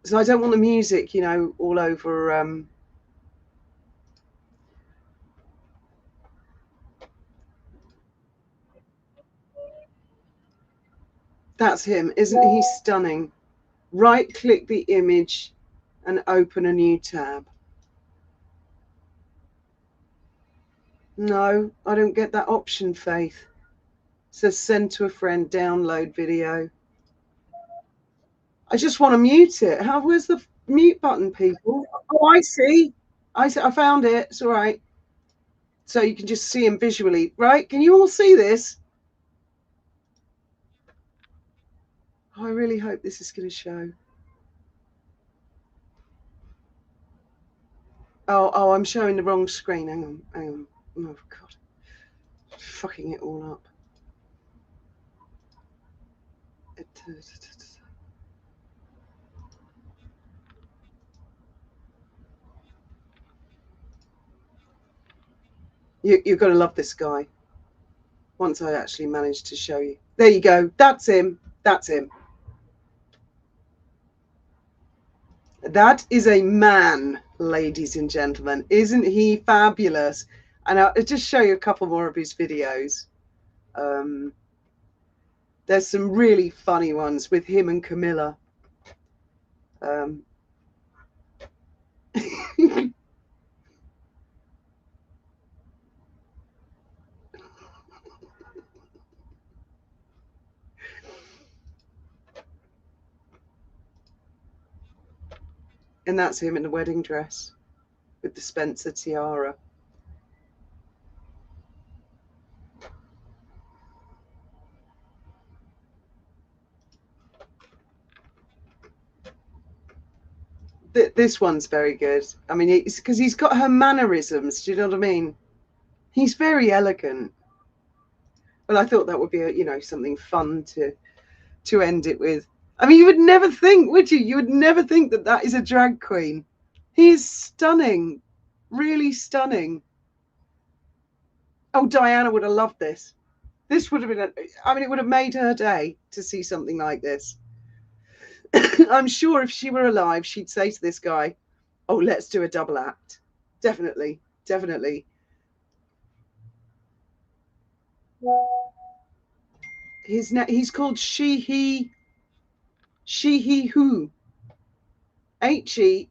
So I don't want the music, all over. That's him. Isn't he stunning? Right-click the image and open a new tab. No, I don't get that option, Faith. It says send to a friend, download video. I just want to mute it. Where's the mute button, people? Oh, I see. I found it. It's all right. So you can just see him visually, right? Can you all see this? Oh, I really hope this is going to show. Oh, I'm showing the wrong screen. Hang on. Oh, God. Fucking it all up. You're going to love this guy. Once I actually managed to show you. There you go. That's him. That's him. That is a man, ladies and gentlemen. Isn't he fabulous? And I'll just show you a couple more of his videos. There's some really funny ones with him and Camilla. And that's him in the wedding dress with the Spencer tiara. This one's very good. I mean, it's because he's got her mannerisms. Do you know what I mean? He's very elegant. Well, I thought that would be, something fun to end it with. I mean, you would never think, would you? You would never think that that is a drag queen. He is stunning, really stunning. Oh, Diana would have loved this. This would have been, it would have made her day to see something like this. I'm sure if she were alive, she'd say to this guy, oh, let's do a double act. Definitely, definitely. He's called He Who. HESHEWHO.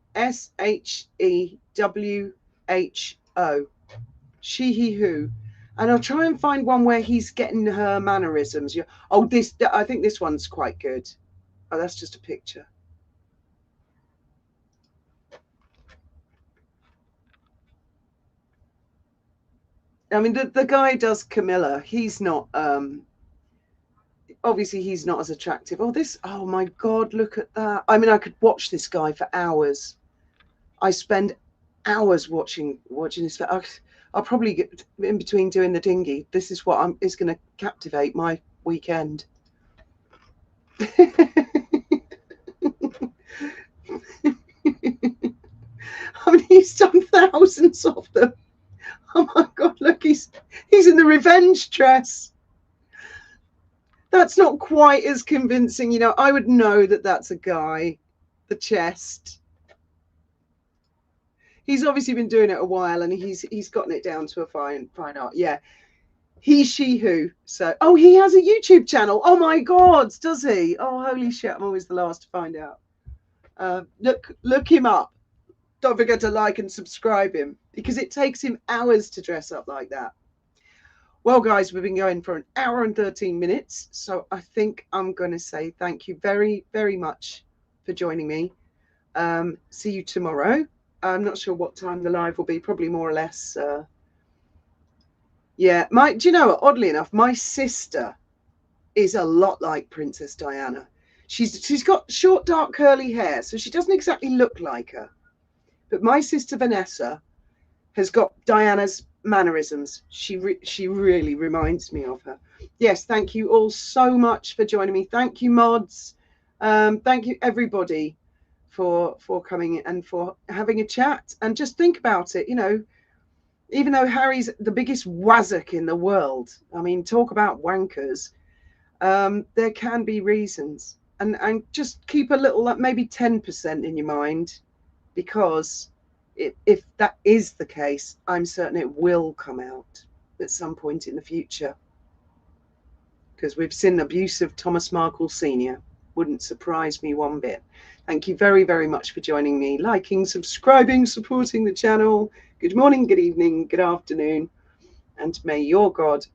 He Who. And I'll try and find one where he's getting her mannerisms. Oh, I think this one's quite good. Oh, that's just a picture. I mean, the guy does Camilla. He's not, obviously he's not as attractive. Oh my God, look at that. I mean, I could watch this guy for hours. I spend hours watching this. I'll probably get in between doing the dinghy. This is what is going to captivate my weekend. I mean, he's done thousands of them. Oh my God, look, he's in the revenge dress. That's not quite as convincing. I would know that that's a guy. The chest. He's obviously been doing it a while, and he's gotten it down to a fine art. Yeah. She Who. So, oh, he has a YouTube channel. Oh my God, does he? Oh, holy shit, I'm always the last to find out. Look him up. Don't forget to like and subscribe him, because it takes him hours to dress up like that. Well, guys, we've been going for 1 hour and 13 minutes. So I think I'm going to say thank you very, very much for joining me. See you tomorrow. I'm not sure what time the live will be, probably more or less. Yeah, do you know what? Oddly enough, my sister is a lot like Princess Diana. She's got short, dark, curly hair, so she doesn't exactly look like her. But my sister Vanessa has got Diana's mannerisms. She really reminds me of her. Yes, thank you all so much for joining me. Thank you, mods. Thank you, everybody, for coming and for having a chat. And just think about it, even though Harry's the biggest wazzock in the world, I mean, talk about wankers, there can be reasons. And just keep a little, maybe 10% in your mind, because if that is the case, I'm certain it will come out at some point in the future. Because we've seen Abusive Thomas Markle Sr. Wouldn't surprise me one bit. Thank you very, very much for joining me, liking, subscribing, supporting the channel. Good morning, good evening, good afternoon, and may your God